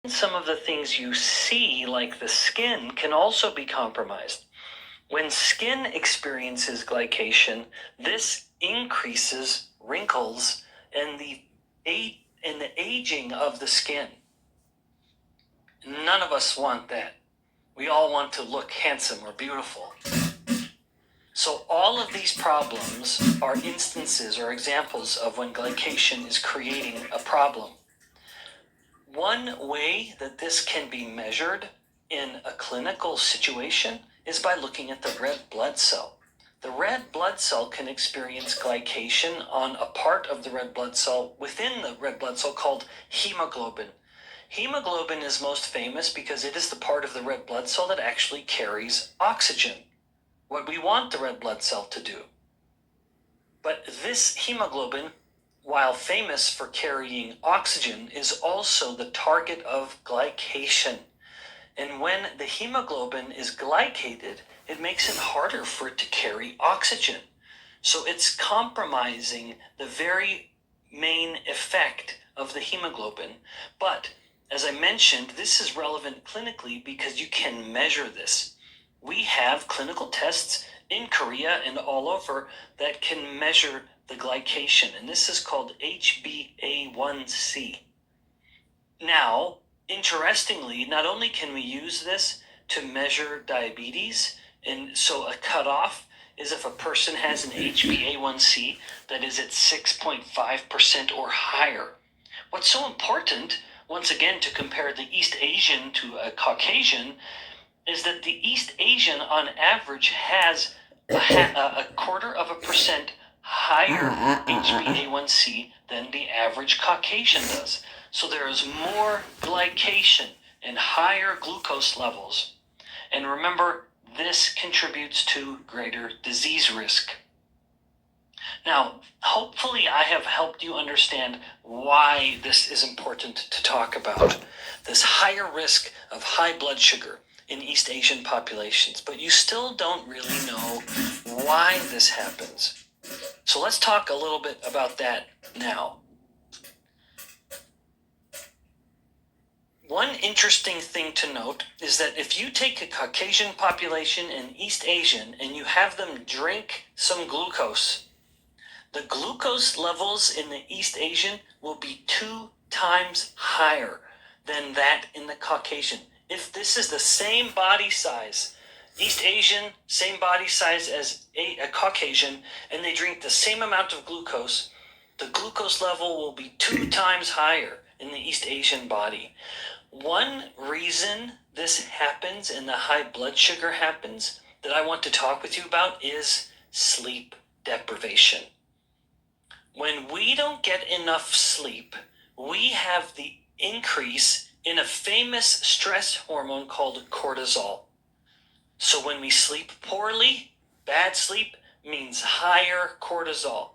some of the things you see, like the skin, can also be compromised. When skin experiences glycation, this increases wrinkles and the aging of the skin. None of us want that. We all want to look handsome or beautiful. So all of these problems are instances or examples of when glycation is creating a problem. One way that this can be measured in a clinical situation is by looking at the red blood cell. The red blood cell can experience glycation on a part of the red blood cell within the red blood cell called hemoglobin. Hemoglobin is most famous because it is the part of the red blood cell that actually carries oxygen, what we want the red blood cell to do. But this hemoglobin, while famous for carrying oxygen, is also the target of glycation. And when the hemoglobin is glycated, it makes it harder for it to carry oxygen. So it's compromising the very main effect of the hemoglobin. But as I mentioned, this is relevant clinically because you can measure this. We have clinical tests in Korea and all over that can measure the glycation, and this is called HbA1c. Now, interestingly, not only can we use this to measure diabetes, and so a cutoff is if a person has an HbA1c that is at 6.5% or higher. What's so important, once again, to compare the East Asian to a Caucasian, is that the East Asian on average has a 0.25% higher HbA1c than the average Caucasian does. So there is more glycation and higher glucose levels. And remember, this contributes to greater disease risk. Now, hopefully I have helped you understand why this is important to talk about. This higher risk of high blood sugar in East Asian populations, but you still don't really know why this happens. So let's talk a little bit about that now. One interesting thing to note is that if you take a Caucasian population and East Asian and you have them drink some glucose, the glucose levels in the East Asian will be 2 times higher than that in the Caucasian. If this is the same body size, East Asian, same body size as a Caucasian, and they drink the same amount of glucose, the glucose level will be 2 times higher in the East Asian body. One reason this happens and the high blood sugar happens that I want to talk with you about is sleep deprivation. When we don't get enough sleep, we have the increase in a famous stress hormone called cortisol. So when we sleep poorly, bad sleep means higher cortisol.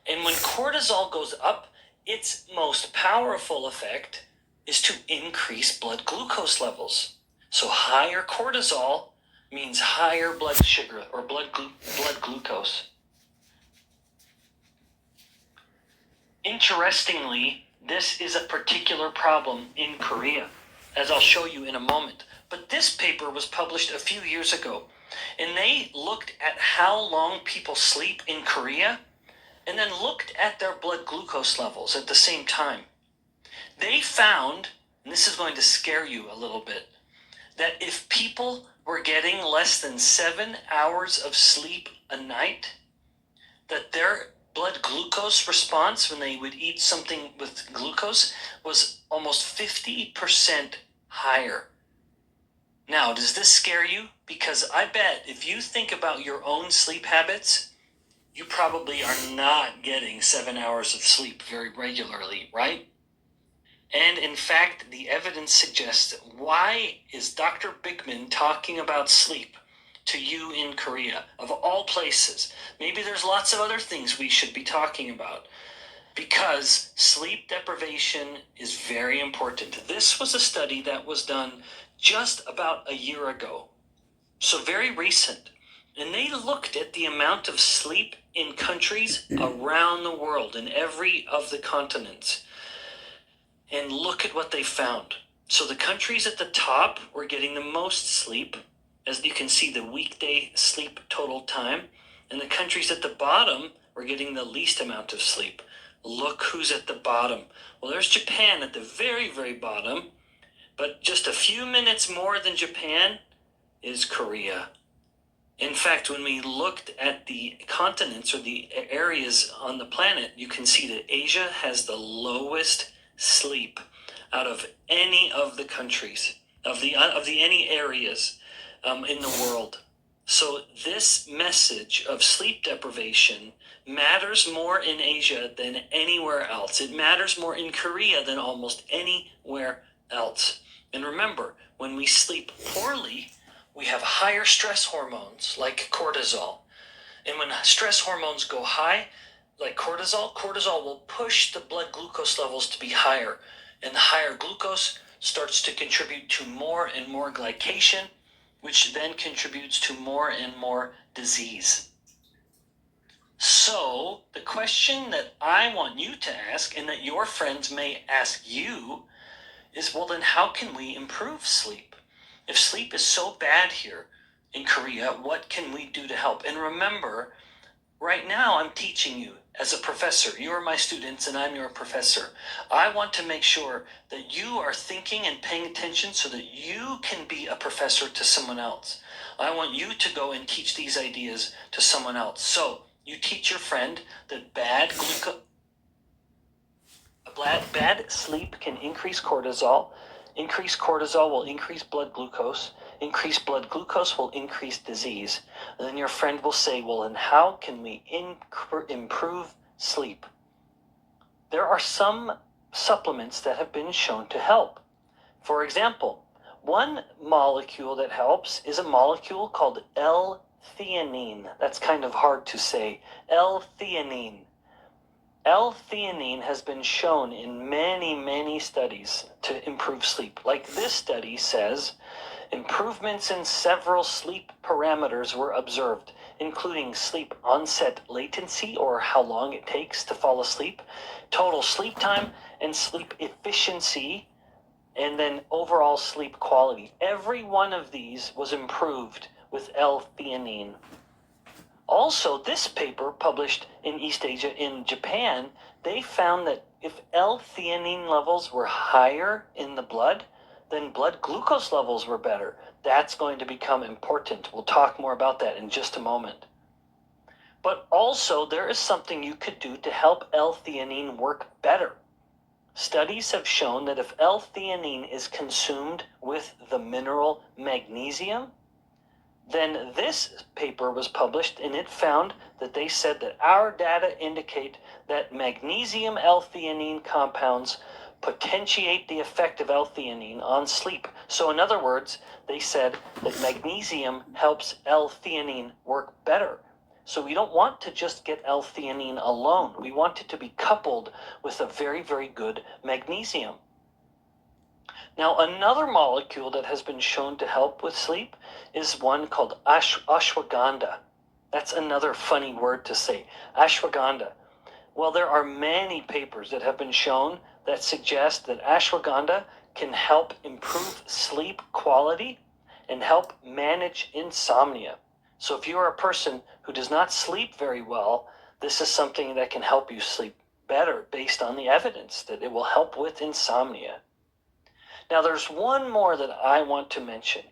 And when cortisol goes up, its most powerful effect is to increase blood glucose levels. So higher cortisol means higher blood sugar or blood glucose. Interestingly, this is a particular problem in Korea, as I'll show you in a moment. But this paper was published a few years ago, and they looked at how long people sleep in Korea, and then looked at their blood glucose levels at the same time. They found, and this is going to scare you a little bit, that if people were getting less than 7 hours of sleep a night, that their blood glucose response when they would eat something with glucose was almost 50% higher. Now, does this scare you? Because I bet if you think about your own sleep habits, you probably are not getting 7 hours of sleep very regularly, right? And in fact, the evidence suggests, why is Dr. Bigman talking about sleep to you in Korea, of all places? Maybe there's lots of other things we should be talking about, because sleep deprivation is very important. This was a study that was done just about a year ago, so very recent, and they looked at the amount of sleep in countries around the world, in every of the continents, and look at what they found. So the countries at the top were getting the most sleep, as you can see the weekday sleep total time, and the countries at the bottom were getting the least amount of sleep. Look who's at the bottom. Well, there's Japan at the very, very bottom, but just a few minutes more than Japan is Korea. In fact, when we looked at the continents or the areas on the planet, you can see that Asia has the lowest sleep out of any of the countries, of the any areas in the world. So this message of sleep deprivation matters more in Asia than anywhere else. It matters more in Korea than almost anywhere else. And remember, when we sleep poorly, we have higher stress hormones like cortisol. And when stress hormones go high, like cortisol will push the blood glucose levels to be higher. And the higher glucose starts to contribute to more and more glycation, which then contributes to more and more disease. So the question that I want you to ask, and that your friends may ask you, is, well, then how can we improve sleep? If sleep is so bad here in Korea, what can we do to help? And remember, right now I'm teaching you as a professor. You are my students and I'm your professor. I want to make sure that you are thinking and paying attention so that you can be a professor to someone else. I want you to go and teach these ideas to someone else. So you teach your friend that bad sleep can increase cortisol. Increased cortisol will increase blood glucose. Increased blood glucose will increase disease. And then your friend will say, well, and how can we improve sleep? There are some supplements that have been shown to help. For example, one molecule that helps is a molecule called L-theanine. That's kind of hard to say. L-theanine. L-theanine has been shown in many, many studies to improve sleep. Like this study says, improvements in several sleep parameters were observed, including sleep onset latency, or how long it takes to fall asleep, total sleep time, and sleep efficiency, and then overall sleep quality. Every one of these was improved with L-theanine. Also, this paper published in East Asia in Japan, they found that if L-theanine levels were higher in the blood, then blood glucose levels were better. That's going to become important. We'll talk more about that in just a moment. But also, there is something you could do to help L-theanine work better. Studies have shown that if L-theanine is consumed with the mineral magnesium, then this paper was published and it found that they said that our data indicate that magnesium L-theanine compounds potentiate the effect of L-theanine on sleep. So in other words, they said that magnesium helps L-theanine work better. So we don't want to just get L-theanine alone. We want it to be coupled with a very, very good magnesium. Now, another molecule that has been shown to help with sleep is one called ashwagandha. That's another funny word to say, ashwagandha. Well, there are many papers that have been shown that suggest that ashwagandha can help improve sleep quality and help manage insomnia. So if you are a person who does not sleep very well, this is something that can help you sleep better based on the evidence that it will help with insomnia. Now, there's one more that I want to mention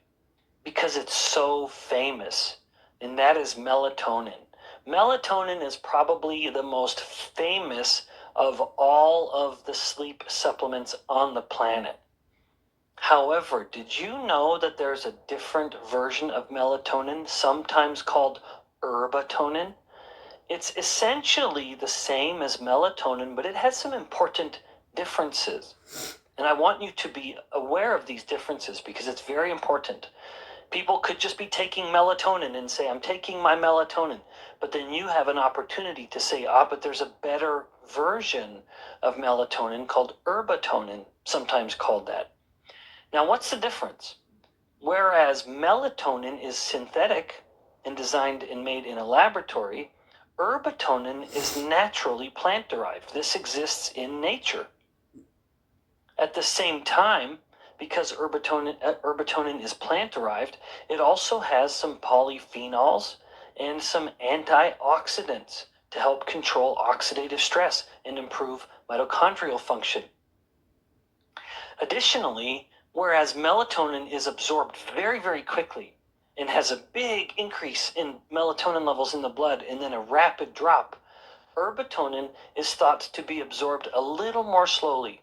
because it's so famous, and that is melatonin. Melatonin is probably the most famous of all of the sleep supplements on the planet. However, did you know that there's a different version of melatonin, sometimes called herbatonin? It's essentially the same as melatonin, but it has some important differences. And I want you to be aware of these differences because it's very important. People could just be taking melatonin and say, I'm taking my melatonin. But then you have an opportunity to say, but there's a better version of melatonin called herbatonin, sometimes called that. Now, what's the difference? Whereas melatonin is synthetic and designed and made in a laboratory, herbatonin is naturally plant-derived. This exists in nature. At the same time, because herbatonin is plant-derived, it also has some polyphenols and some antioxidants to help control oxidative stress and improve mitochondrial function. Additionally, whereas melatonin is absorbed very, very quickly and has a big increase in melatonin levels in the blood and then a rapid drop, herbatonin is thought to be absorbed a little more slowly.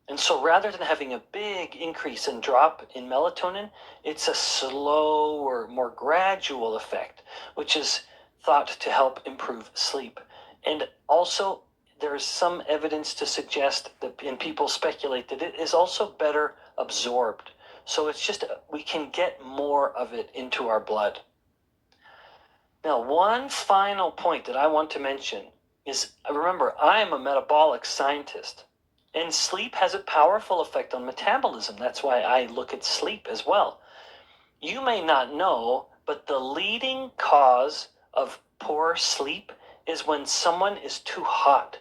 And so rather than having a big increase and drop in melatonin, it's a slower, more gradual effect, which is thought to help improve sleep. And also, there is some evidence to suggest that, and people speculate that it is also better absorbed. So it's just, we can get more of it into our blood. Now, one final point that I want to mention is, remember, I am a metabolic scientist, and sleep has a powerful effect on metabolism. That's why I look at sleep as well. You may not know, but the leading cause of poor sleep is when someone is too hot.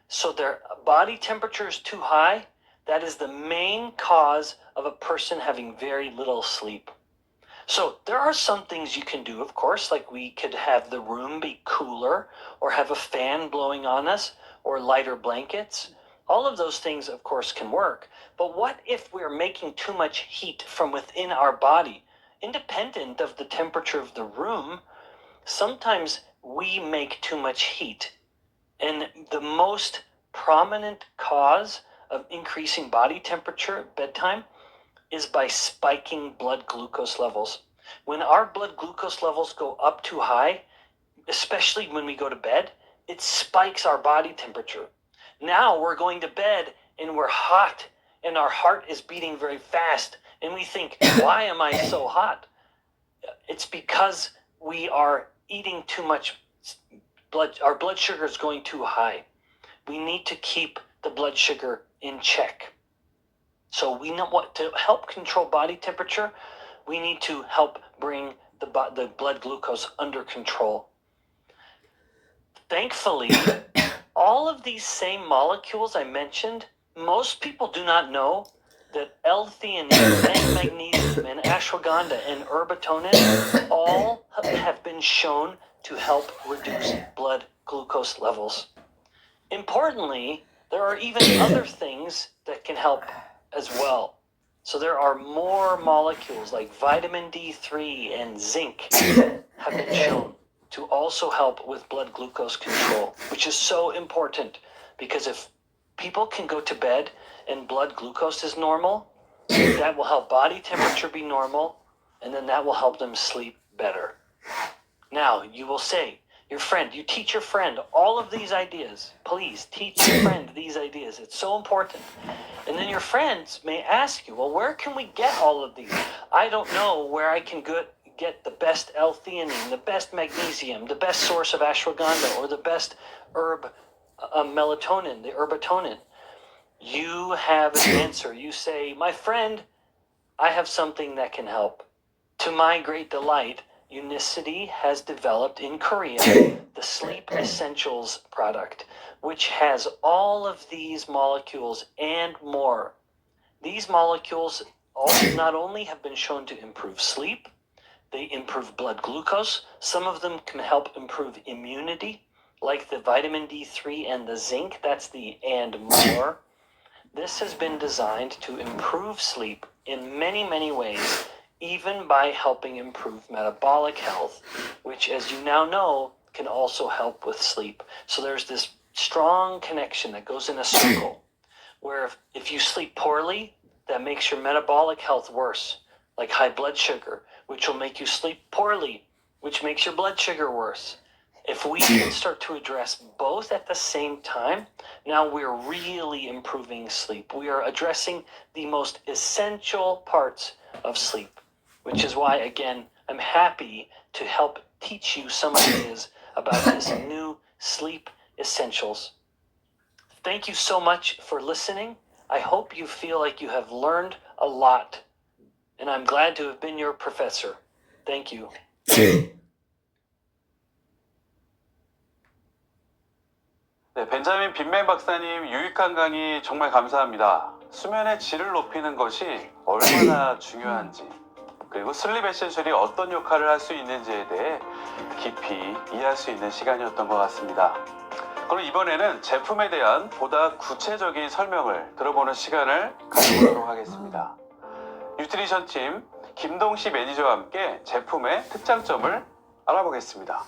So their body temperature is too high. That is the main cause of a person having very little sleep. So there are some things you can do, of course, like we could have the room be cooler or have a fan blowing on us or lighter blankets. All of those things, of course, can work. But what if we're making too much heat from within our body? Independent of the temperature of the room, sometimes we make too much heat. And the most prominent cause of increasing body temperature at bedtime is by spiking blood glucose levels. When our blood glucose levels go up too high, especially when we go to bed, it spikes our body temperature. Now we're going to bed and we're hot and our heart is beating very fast and we think, why am I so hot? It's because we are eating too much blood. Our blood sugar is going too high. We need to keep the blood sugar in check. So we know what to help control body temperature. We need to help bring the blood glucose under control. Thankfully, all of these same molecules I mentioned, most people do not know that L-theanine and magnesium and ashwagandha and herbatonin all have been shown to help reduce blood glucose levels. Importantly, there are even other things that can help as well. So there are more molecules like vitamin D3 and zinc have been shown to also help with blood glucose control, which is so important because if people can go to bed and blood glucose is normal, that will help body temperature be normal, and then that will help them sleep better. Now, you will say, you teach your friend all of these ideas. Please teach your friend these ideas. It's so important. And then your friends may ask you, well, where can we get all of these? I don't know where I can get the best L-theanine, the best magnesium, the best source of ashwagandha, or the best herb melatonin, the herbatonin. You have an answer. You say, my friend, I have something that can help. To my great delight, Unicity has developed in Korea the Sleep Essentials product, which has all of these molecules and more. These molecules also not only have been shown to improve sleep, they improve blood glucose. Some of them can help improve immunity, like the vitamin D3 and the zinc. That's the and more. This has been designed to improve sleep in many, many ways, even by helping improve metabolic health, which, as you now know, can also help with sleep. So there's this strong connection that goes in a circle, where if you sleep poorly, that makes your metabolic health worse, like high blood sugar, which will make you sleep poorly, which makes your blood sugar worse. If we can start to address both at the same time, now we're really improving sleep. We are addressing the most essential parts of sleep, which is why, again, I'm happy to help teach you some ideas about this new Sleep Essentials. Thank you so much for listening. I hope you feel like you have learned a lot, and I'm glad to have been your professor. Thank you. 네, 벤자민 빈맨 박사님 유익한 강의 정말 감사합니다. 수면의 질을 높이는 것이 얼마나 중요한지, 그리고 슬립 에센셜이 어떤 역할을 할 수 있는지에 대해 깊이 이해할 수 있는 시간이었던 것 같습니다. 그럼 이번에는 제품에 대한 보다 구체적인 설명을 들어보는 시간을 가져보도록 하겠습니다. 뉴트리션 팀 김동시 매니저와 함께 제품의 특장점을 알아보겠습니다.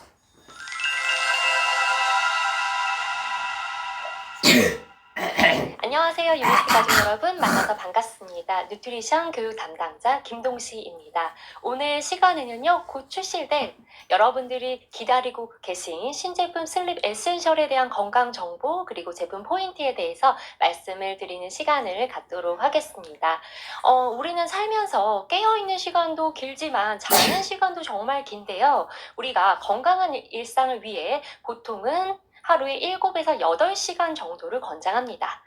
안녕하세요, 유니티 가족 여러분. 만나서 반갑습니다. 뉴트리션 교육 담당자 김동시입니다. 오늘 시간에는요, 곧 출시될 여러분들이 기다리고 계신 신제품 슬립 에센셜에 대한 건강 정보 그리고 제품 포인트에 대해서 말씀을 드리는 시간을 갖도록 하겠습니다. 우리는 살면서 깨어있는 시간도 길지만 자는 시간도 정말 긴데요. 우리가 건강한 일상을 위해 보통은 하루에 7에서 8시간 정도를 권장합니다.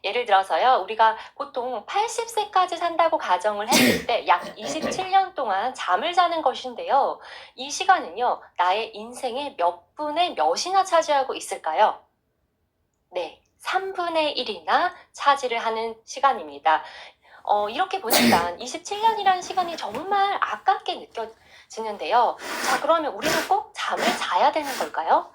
예를 들어서요, 우리가 보통 80세까지 산다고 가정을 했을 때 약 27년 동안 잠을 자는 것인데요. 이 시간은요, 나의 인생의 몇 분의 몇이나 차지하고 있을까요? 네, 3분의 1이나 차지를 하는 시간입니다. 이렇게 보니까 27년이라는 시간이 정말 아깝게 느껴지는데요. 자, 그러면 우리는 꼭 잠을 자야 되는 걸까요?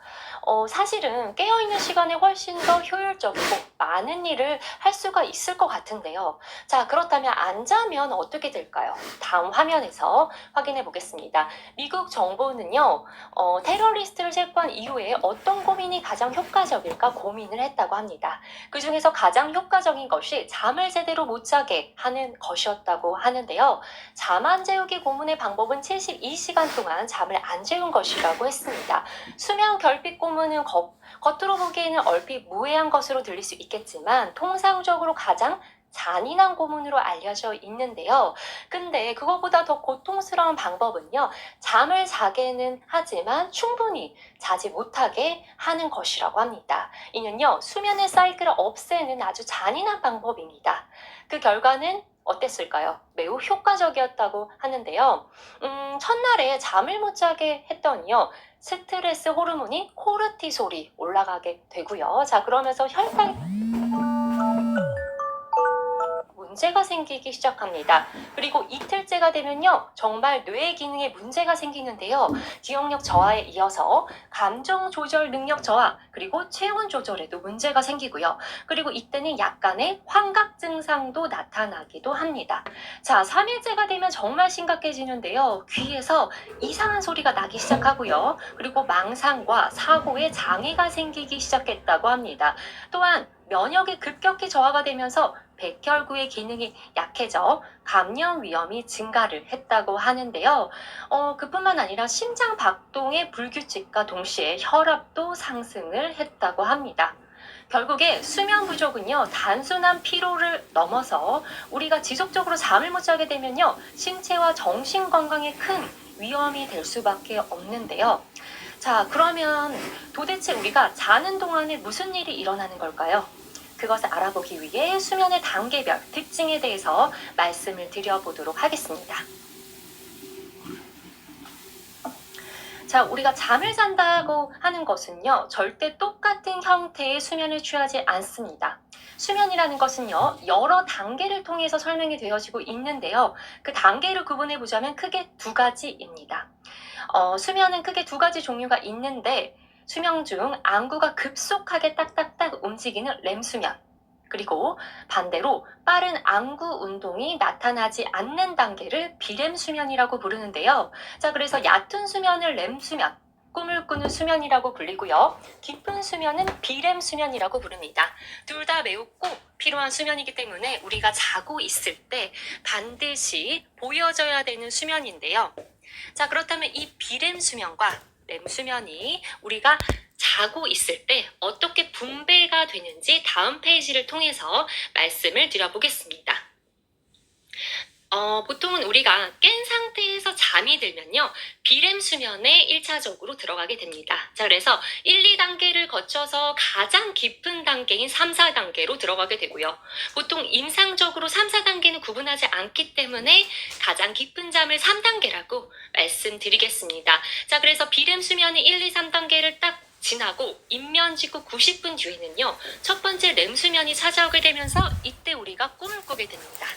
사실은 깨어있는 시간에 훨씬 더 효율적이고 많은 일을 할 수가 있을 것 같은데요. 자, 그렇다면 안 자면 어떻게 될까요? 다음 화면에서 확인해 보겠습니다. 미국 정부는요, 테러리스트를 체포한 이후에 어떤 고민이 가장 효과적일까 고민을 했다고 합니다. 그 중에서 가장 효과적인 것이 잠을 제대로 못 자게 하는 것이었다고 하는데요. 잠 안 재우기 고문의 방법은 72시간 동안 잠을 안 재운 것이라고 했습니다. 수면 결핍 고문은 겉으로 보기에는 얼핏 무해한 것으로 들릴 수 있겠지만 통상적으로 가장 잔인한 고문으로 알려져 있는데요. 근데 그거보다 더 고통스러운 방법은요, 잠을 자게는 하지만 충분히 자지 못하게 하는 것이라고 합니다. 이는요, 수면의 사이클을 없애는 아주 잔인한 방법입니다. 그 결과는 어땠을까요? 매우 효과적이었다고 하는데요. 첫날에 잠을 못 자게 했더니요, 스트레스 호르몬이 코르티솔이 올라가게 되고요. 자, 그러면서 혈당 문제가 생기기 시작합니다. 그리고 이틀째가 되면요, 정말 뇌 기능에 문제가 생기는데요. 기억력 저하에 이어서 감정 조절 능력 저하, 그리고 체온 조절에도 문제가 생기고요. 그리고 이때는 약간의 환각 증상도 나타나기도 합니다. 자, 3일째가 되면 정말 심각해지는데요. 귀에서 이상한 소리가 나기 시작하고요. 그리고 망상과 사고에 장애가 생기기 시작했다고 합니다. 또한 면역이 급격히 저하가 되면서 백혈구의 기능이 약해져 감염 위험이 증가를 했다고 하는데요. 그뿐만 아니라 심장 박동의 불규칙과 동시에 혈압도 상승을 했다고 합니다. 결국에 수면 부족은요, 단순한 피로를 넘어서 우리가 지속적으로 잠을 못 자게 되면요, 신체와 정신 건강에 큰 위험이 될 수밖에 없는데요. 자, 그러면 도대체 우리가 자는 동안에 무슨 일이 일어나는 걸까요? 그것을 알아보기 위해 수면의 단계별 특징에 대해서 말씀을 드려보도록 하겠습니다. 자, 우리가 잠을 잔다고 하는 것은요, 절대 똑같은 형태의 수면을 취하지 않습니다. 수면이라는 것은요, 여러 단계를 통해서 설명이 되어지고 있는데요. 그 단계를 구분해 보자면 크게 두 가지입니다. 수면은 크게 두 가지 종류가 있는데, 수면 중 안구가 급속하게 딱딱딱 움직이는 렘수면, 그리고 반대로 빠른 안구 운동이 나타나지 않는 단계를 비렘수면이라고 부르는데요. 자, 그래서 얕은 수면을 렘수면, 꿈을 꾸는 수면이라고 불리고요. 깊은 수면은 비렘수면이라고 부릅니다. 둘 다 매우 꼭 필요한 수면이기 때문에 우리가 자고 있을 때 반드시 보여져야 되는 수면인데요. 자, 그렇다면 이 비렘수면과 렘수면이 우리가 자고 있을 때 어떻게 분배가 되는지 다음 페이지를 통해서 말씀을 드려보겠습니다. 보통은 우리가 깬 상태에서 잠이 들면요, 비렘 수면에 1차적으로 들어가게 됩니다. 자, 그래서 1, 2단계를 거쳐서 가장 깊은 단계인 3, 4단계로 들어가게 되고요. 보통 임상적으로 3, 4단계는 구분하지 않기 때문에 가장 깊은 잠을 3단계라고 말씀드리겠습니다. 자, 그래서 비렘 수면의 1, 2, 3단계를 딱 지나고 인면 직후 90분 뒤에는요, 첫 번째 렘 수면이 찾아오게 되면서 이때 우리가 꿈을 꾸게 됩니다.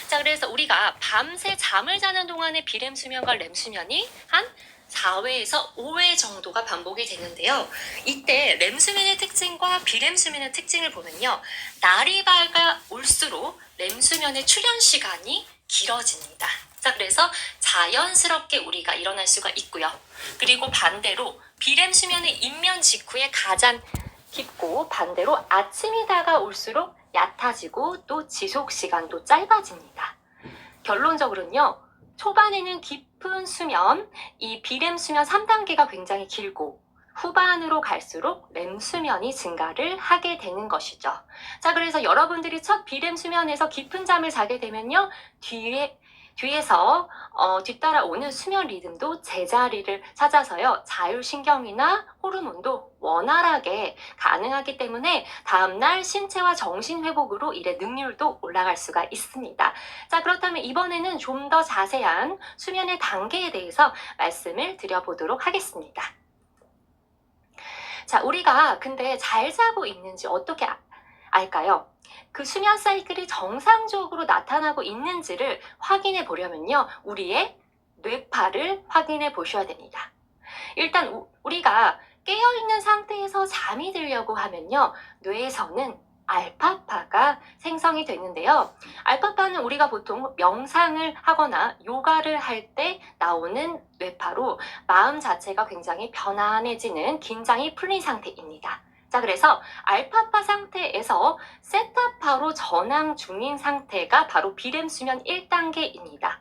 자, 그래서 우리가 밤새 잠을 자는 동안의 비렘 수면과 렘 수면이 한 4회에서 5회 정도가 반복이 되는데요. 이때 렘 수면의 특징과 비렘 수면의 특징을 보면요, 날이 밝아올수록 렘 수면의 출현 시간이 길어집니다. 자, 그래서 자연스럽게 우리가 일어날 수가 있고요. 그리고 반대로 비렘 수면의 인면 직후에 가장 깊고, 반대로 아침이 다가올수록 얕아지고 또 지속 시간도 짧아집니다. 결론적으로는요, 초반에는 깊은 수면, 이 비렘 수면 3단계가 굉장히 길고, 후반으로 갈수록 렘 수면이 증가를 하게 되는 것이죠. 자, 그래서 여러분들이 첫 비렘 수면에서 깊은 잠을 자게 되면요, 뒤에서 뒤따라오는 수면 리듬도 제자리를 찾아서요, 자율신경이나 호르몬도 원활하게 가능하기 때문에 다음날 신체와 정신 회복으로 일의 능률도 올라갈 수가 있습니다. 자, 그렇다면 이번에는 좀 더 자세한 수면의 단계에 대해서 말씀을 드려보도록 하겠습니다. 자, 우리가 근데 잘 자고 있는지 어떻게 알까요? 그 수면 사이클이 정상적으로 나타나고 있는지를 확인해 보려면요, 우리의 뇌파를 확인해 보셔야 됩니다. 일단 우리가 깨어있는 상태에서 잠이 들려고 하면요, 뇌에서는 알파파가 생성이 되는데요. 알파파는 우리가 보통 명상을 하거나 요가를 할 때 나오는 뇌파로 마음 자체가 굉장히 편안해지는, 긴장이 풀린 상태입니다. 자, 그래서 알파파 상태에서 세타파로 전환 중인 상태가 바로 비렘 수면 1단계입니다.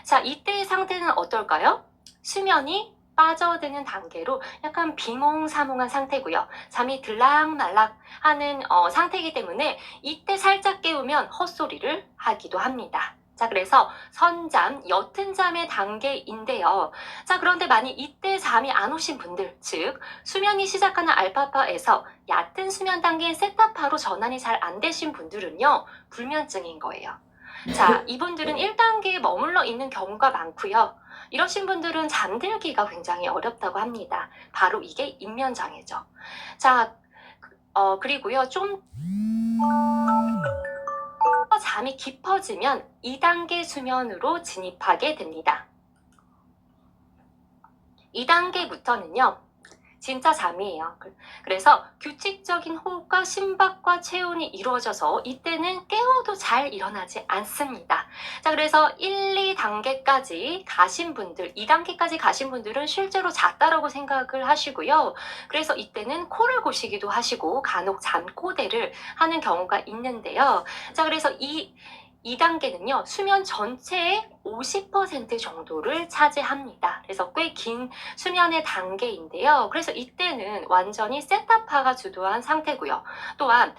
자, 이때의 상태는 어떨까요? 수면이 빠져드는 단계로 약간 비몽사몽한 상태고요. 잠이 들락말락하는 상태이기 때문에 이때 살짝 깨우면 헛소리를 하기도 합니다. 자, 그래서 선잠, 옅은 잠의 단계인데요. 자, 그런데 만약 이때 잠이 안 오신 분들, 즉 수면이 시작하는 알파파에서 얕은 수면 단계인 세타파로 전환이 잘 안 되신 분들은요, 불면증인 거예요. 자, 이분들은 1단계에 머물러 있는 경우가 많고요. 이러신 분들은 잠들기가 굉장히 어렵다고 합니다. 바로 이게 인면장애죠. 자, 그리고요, 좀 잠이 깊어지면 2단계 수면으로 진입하게 됩니다. 2단계부터는요, 진짜 잠이에요. 그래서 규칙적인 호흡과 심박과 체온이 이루어져서 이때는 깨워도 잘 일어나지 않습니다. 자, 그래서 1, 2단계까지 가신 분들, 2단계까지 가신 분들은 실제로 잤다라고 생각을 하시고요. 그래서 이때는 코를 고시기도 하시고 간혹 잠꼬대를 하는 경우가 있는데요. 자, 그래서 2단계는요, 수면 전체의 50% 정도를 차지합니다. 그래서 꽤 긴 수면의 단계인데요. 그래서 이때는 완전히 세타파가 주도한 상태고요. 또한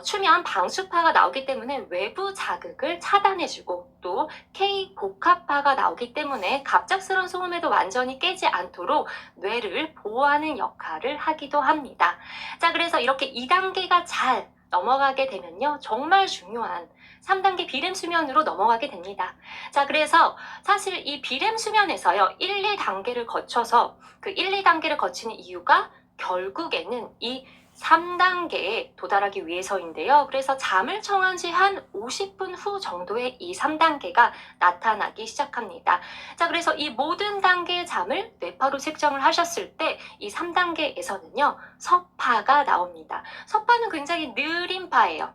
추면 방수파가 나오기 때문에 외부 자극을 차단해주고, 또 K복합파가 나오기 때문에 갑작스러운 소음에도 완전히 깨지 않도록 뇌를 보호하는 역할을 하기도 합니다. 자, 그래서 이렇게 2단계가 잘 넘어가게 되면요, 정말 중요한 3단계 비렘 수면으로 넘어가게 됩니다. 자, 그래서 사실 이 비렘 수면에서요, 1, 2단계를 거쳐서 그 1, 2단계를 거치는 이유가 결국에는 이 3단계에 도달하기 위해서인데요. 그래서 잠을 청한 지 한 50분 후 정도에 이 3단계가 나타나기 시작합니다. 자, 그래서 이 모든 단계의 잠을 뇌파로 측정을 하셨을 때 이 3단계에서는요, 서파가 나옵니다. 서파는 굉장히 느린 파예요.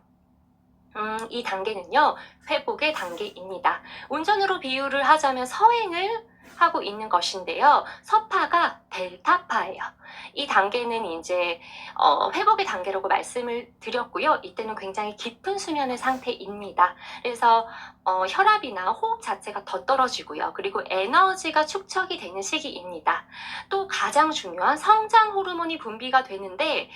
이 단계는요, 회복의 단계입니다. 운전으로 비유를 하자면 서행을 하고 있는 것인데요. 서파가 델타파예요. 이 단계는 이제 회복의 단계라고 말씀을 드렸고요. 이때는 굉장히 깊은 수면의 상태입니다. 그래서 혈압이나 호흡 자체가 더 떨어지고요. 그리고 에너지가 축적이 되는 시기입니다. 또 가장 중요한 성장 호르몬이 분비가 되는데,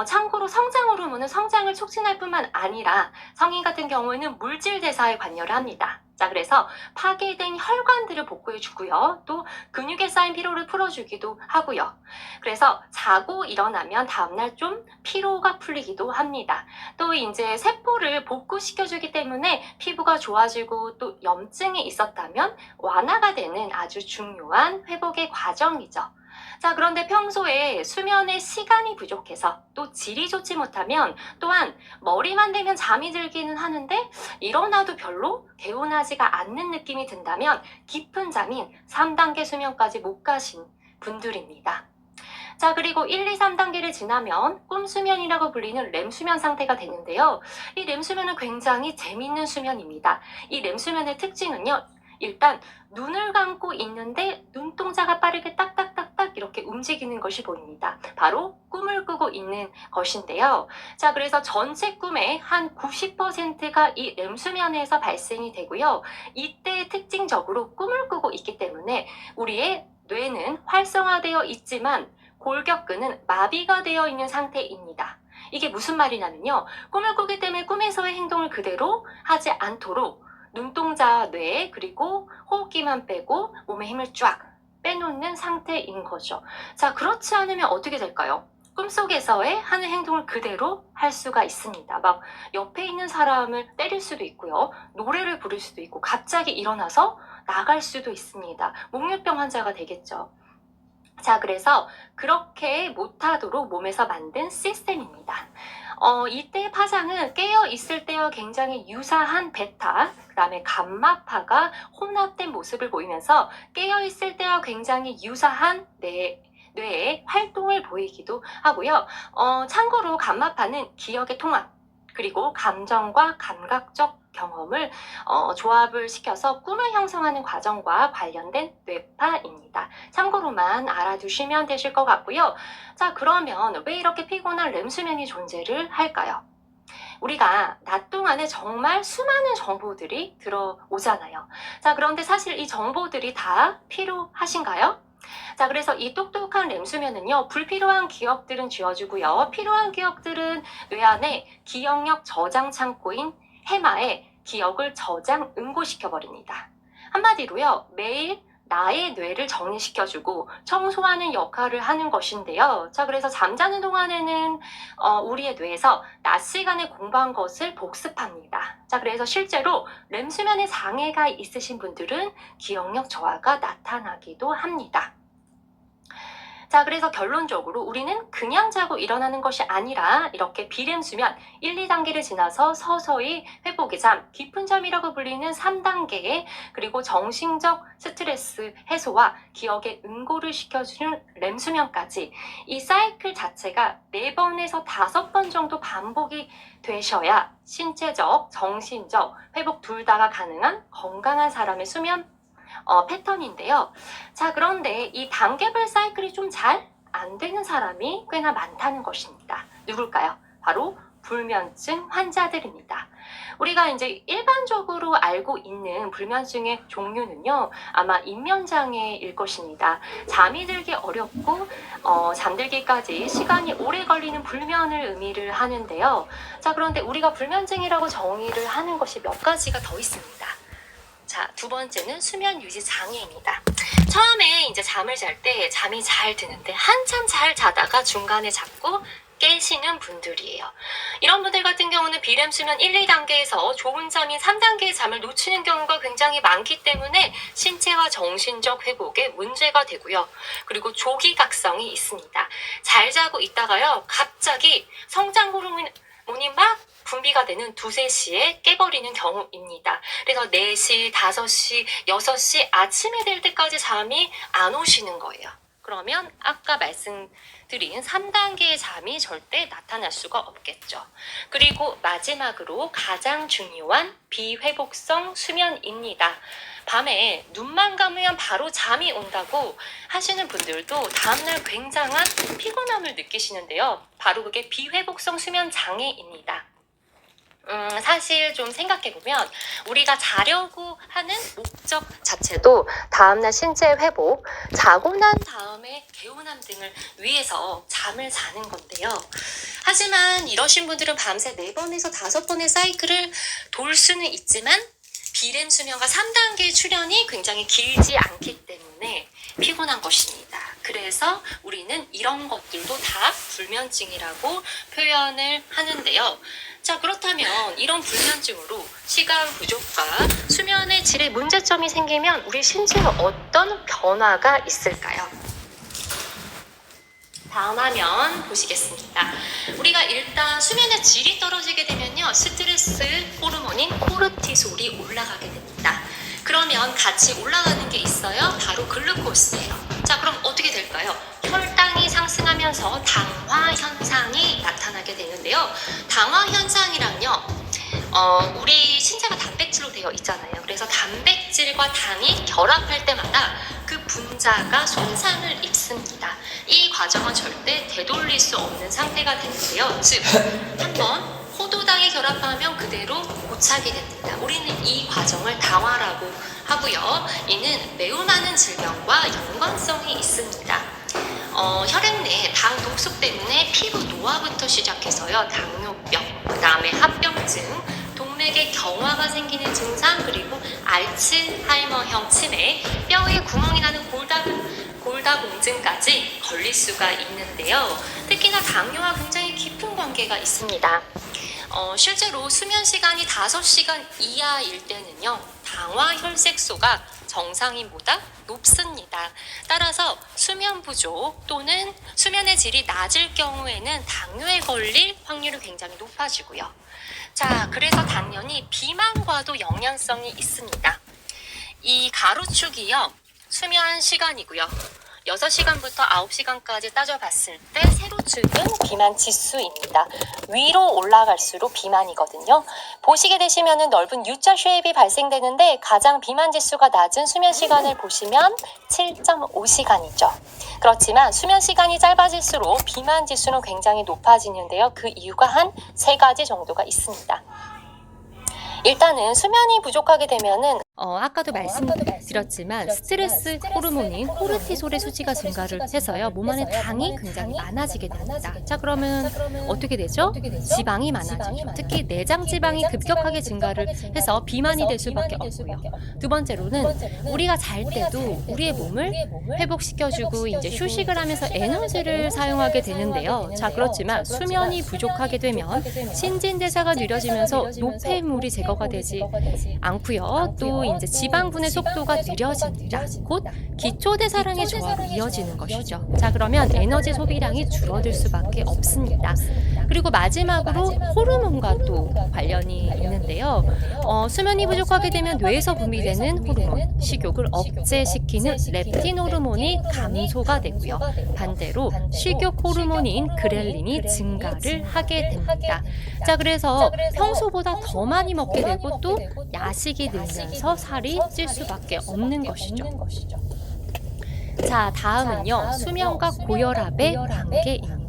참고로 성장 호르몬은 성장을 촉진할 뿐만 아니라 성인 같은 경우에는 물질 대사에 관여를 합니다. 자, 그래서 파괴된 혈관들을 복구해 주고요. 또 근육에 쌓인 피로를 풀어주기도 하고요. 그래서 자고 일어나면 다음날 좀 피로가 풀리기도 합니다. 또 이제 세포를 복구시켜주기 때문에 피부가 좋아지고, 또 염증이 있었다면 완화가 되는 아주 중요한 회복의 과정이죠. 자, 그런데 평소에 수면의 시간이 부족해서 또 질이 좋지 못하면 또한 머리만 대면 잠이 들기는 하는데 일어나도 별로 개운하지가 않는 느낌이 든다면 깊은 잠인 3단계 수면까지 못 가신 분들입니다. 자, 그리고 1, 2, 3단계를 지나면 꿈수면이라고 불리는 렘수면 상태가 되는데요. 이 렘수면은 굉장히 재밌는 수면입니다. 이 렘수면의 특징은요. 일단 눈을 감고 있는데 눈동자가 빠르게 딱딱딱딱 이렇게 움직이는 것이 보입니다. 바로 꿈을 꾸고 있는 것인데요. 자, 그래서 전체 꿈의 한 90%가 이 렘수면에서 발생이 되고요. 이때 특징적으로 꿈을 꾸고 있기 때문에 우리의 뇌는 활성화되어 있지만 골격근은 마비가 되어 있는 상태입니다. 이게 무슨 말이냐면요. 꿈을 꾸기 때문에 꿈에서의 행동을 그대로 하지 않도록 눈동자, 뇌, 그리고 호흡기만 빼고 몸에 힘을 쫙 빼놓는 상태인 거죠. 자, 그렇지 않으면 어떻게 될까요? 꿈속에서의 하는 행동을 그대로 할 수가 있습니다. 막 옆에 있는 사람을 때릴 수도 있고요. 노래를 부를 수도 있고 갑자기 일어나서 나갈 수도 있습니다. 목류병 환자가 되겠죠. 자, 그래서 그렇게 못하도록 몸에서 만든 시스템입니다. 이때 파장은 깨어 있을 때와 굉장히 유사한 베타, 그 다음에 감마파가 혼합된 모습을 보이면서 깨어 있을 때와 굉장히 유사한 뇌의 활동을 보이기도 하고요. 참고로 감마파는 기억의 통합, 그리고 감정과 감각적 경험을 조합을 시켜서 꿈을 형성하는 과정과 관련된 뇌파입니다. 참고로만 알아두시면 되실 것 같고요. 자, 그러면 왜 이렇게 피곤한 렘수면이 존재를 할까요? 우리가 낮 동안에 정말 수많은 정보들이 들어오잖아요. 자, 그런데 사실 이 정보들이 다 필요하신가요? 자, 그래서 이 똑똑한 렘수면은요, 불필요한 기억들은 지워주고요. 필요한 기억들은 뇌 안에 기억력 저장 창고인 해마에 기억을 저장 응고시켜버립니다. 한마디로요, 매일 나의 뇌를 정리시켜주고 청소하는 역할을 하는 것인데요. 자, 그래서 잠자는 동안에는 우리의 뇌에서 낮 시간에 공부한 것을 복습합니다. 자, 그래서 실제로 렘수면에 장애가 있으신 분들은 기억력 저하가 나타나기도 합니다. 자, 그래서 결론적으로 우리는 그냥 자고 일어나는 것이 아니라 이렇게 비렘수면 1, 2단계를 지나서 서서히 회복의 잠, 깊은 잠이라고 불리는 3단계, 그리고 정신적 스트레스 해소와 기억의 응고를 시켜주는 렘수면까지 이 사이클 자체가 4번에서 5번 정도 반복이 되셔야 신체적, 정신적 회복 둘 다가 가능한 건강한 사람의 수면 패턴인데요. 자, 그런데 이 단계별 사이클이 좀 잘 안 되는 사람이 꽤나 많다는 것입니다. 누굴까요? 바로 불면증 환자들입니다. 우리가 이제 일반적으로 알고 있는 불면증의 종류는요, 아마 인면장애일 것입니다. 잠이 들기 어렵고 잠들기까지 시간이 오래 걸리는 불면을 의미를 하는데요. 자, 그런데 우리가 불면증이라고 정의를 하는 것이 몇 가지가 더 있습니다. 자, 두 번째는 수면 유지 장애입니다. 처음에 이제 잠을 잘 때 잠이 잘 드는데 한참 잘 자다가 중간에 자꾸 깨시는 분들이에요. 이런 분들 같은 경우는 비렘 수면 1, 2단계에서 좋은 잠인 3단계의 잠을 놓치는 경우가 굉장히 많기 때문에 신체와 정신적 회복에 문제가 되고요. 그리고 조기각성이 있습니다. 잘 자고 있다가요, 갑자기 성장 호르몬이 막 분비가 되는 2, 3시에 깨버리는 경우입니다. 그래서 4시, 5시, 6시 아침에 될 때까지 잠이 안 오시는 거예요. 그러면 아까 말씀드린 3단계의 잠이 절대 나타날 수가 없겠죠. 그리고 마지막으로 가장 중요한 비회복성 수면입니다. 밤에 눈만 감으면 바로 잠이 온다고 하시는 분들도 다음날 굉장한 피곤함을 느끼시는데요. 바로 그게 비회복성 수면 장애입니다. 사실 좀 생각해보면 우리가 자려고 하는 목적 자체도 다음날 신체 회복, 자고 난 다음에 개운함 등을 위해서 잠을 자는 건데요. 하지만 이러신 분들은 밤새 4번에서 5번의 사이클을 돌 수는 있지만 비렘 수면과 3단계 출현이 굉장히 길지 않기 때문에 피곤한 것입니다. 그래서 우리는 이런 것들도 다 불면증이라고 표현을 하는데요. 자, 그렇다면 이런 불면증으로 시간 부족과 수면의 질에 문제점이 생기면 우리 신체에 어떤 변화가 있을까요? 다음 화면 보시겠습니다. 우리가 일단 수면의 질이 떨어지게 되면요, 스트레스 호르몬인 코르티솔이 올라가게 됩니다. 그러면 같이 올라가는 게 있어요. 바로 글루코스예요. 자, 그럼 어떻게 될까요? 혈당이 상승하면서 당화 현상이 나타나게 되는데요. 당화 현상이랑요, 우리 신체가 단백질로 되어 있잖아요. 그래서 단백질과 당이 결합할 때마다 그 분자가 손상을 입습니다. 이 과정은 절대 되돌릴 수 없는 상태가 되는데요. 즉, 한번 포도당이 결합하면 그대로 고착이 됩니다. 우리는 이 과정을 당화라고 하고요. 이는 매우 많은 질병과 연관성이 있습니다. 혈액 내 당 독소 때문에 피부 노화부터 시작해서요, 당뇨병, 그 다음에 합병증, 동맥에 경화가 생기는 증상, 그리고 알츠하이머형 치매, 뼈에 구멍이 나는 골다공증까지 걸릴 수가 있는데요. 특히나 당뇨와 굉장히 깊은 관계가 있습니다. 실제로 수면 시간이 5시간 이하일 때는요, 당화 혈색소가 정상인보다 높습니다. 따라서 수면 부족 또는 수면의 질이 낮을 경우에는 당뇨에 걸릴 확률이 굉장히 높아지고요. 자, 그래서 당연히 비만과도 영향성이 있습니다. 이 가로축이요, 수면 시간이고요. 6시간부터 9시간까지 따져봤을 때 세로축은 비만 지수입니다. 위로 올라갈수록 비만이거든요. 보시게 되시면 넓은 U자 쉐입이 발생되는데 가장 비만 지수가 낮은 수면 시간을 보시면 7.5시간이죠. 그렇지만 수면 시간이 짧아질수록 비만 지수는 굉장히 높아지는데요. 그 이유가 한 3가지 정도가 있습니다. 일단은 수면이 부족하게 되면은 아까도 말씀드렸지만 스트레스 호르몬인 코르티솔의 수치가 증가를 해서요, 몸 안에 당이 굉장히 많아지게 됩니다. 자, 그러면 어떻게 되죠? 지방이 많아지죠. 특히 내장 지방이 급격하게 증가를 해서 비만이 될 수밖에 없고요. 두 번째로는 우리가 잘 때도 우리의 몸을 회복시켜주고 이제 휴식을 하면서 에너지를 사용하게 되는데요. 자, 그렇지만 수면이 부족하게 되면 신진대사가 느려지면서 노폐물이 제거가 되지 않고요. 또 이제 지방분해 속도가 느려집니다. 곧 기초대사량의 저하로 이어지는 것이죠. 자, 그러면 에너지 소비량이 줄어들 수밖에 없습니다. 그리고 마지막으로 호르몬과 또 관련이 있는데요. 수면이 부족하게 되면 뇌에서 분비되는 호르몬, 식욕을 억제시키는 렙틴 호르몬이 감소가 되고요. 반대로 식욕 호르몬인 그렐린이 증가를 하게 됩니다. 자, 그래서 평소보다 더 많이 먹게 되고 또 야식이 늘면서 살이 찔 수밖에 없는 것이죠. 자, 다음은요, 수면과 고혈압의 관계입니다.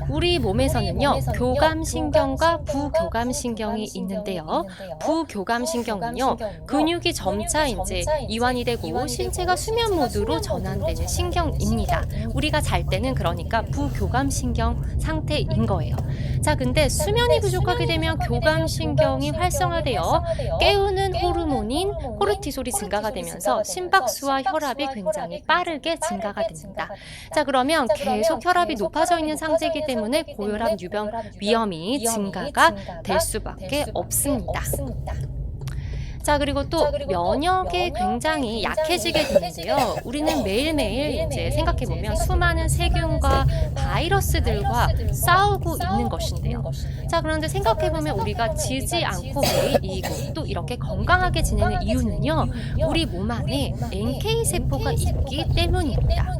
우리 몸에서는요, 교감신경과 부교감신경이 있는데요. 부교감신경은요, 근육이 점차 이제 이완이 되고 신체가 수면 모드로 전환되는 신경입니다. 우리가 잘 때는 그러니까 부교감신경 상태인 거예요. 자, 근데 수면이 부족하게 되면 교감신경이 활성화되어 깨우는 호르몬인 코르티솔이 증가가 되면서 심박수와 혈압이 굉장히 빠르게 증가가 됩니다. 자, 그러면 계속 혈압이 높아져 있는 상태이기 때문에 고혈압 유병 위험이 증가가 될 수밖에 없습니다. 자, 그리고 또 면역이 굉장히 약해지게 되는데요. 우리는 매일매일 이제 생각해보면 수많은 세균과 바이러스들과 싸우고 있는 것인데요. 자, 그런데 생각해보면 우리가 지지 않고 매일이고 또 이렇게 건강하게 지내는 이유는요, 우리 몸 안에 NK세포가 있기 때문입니다.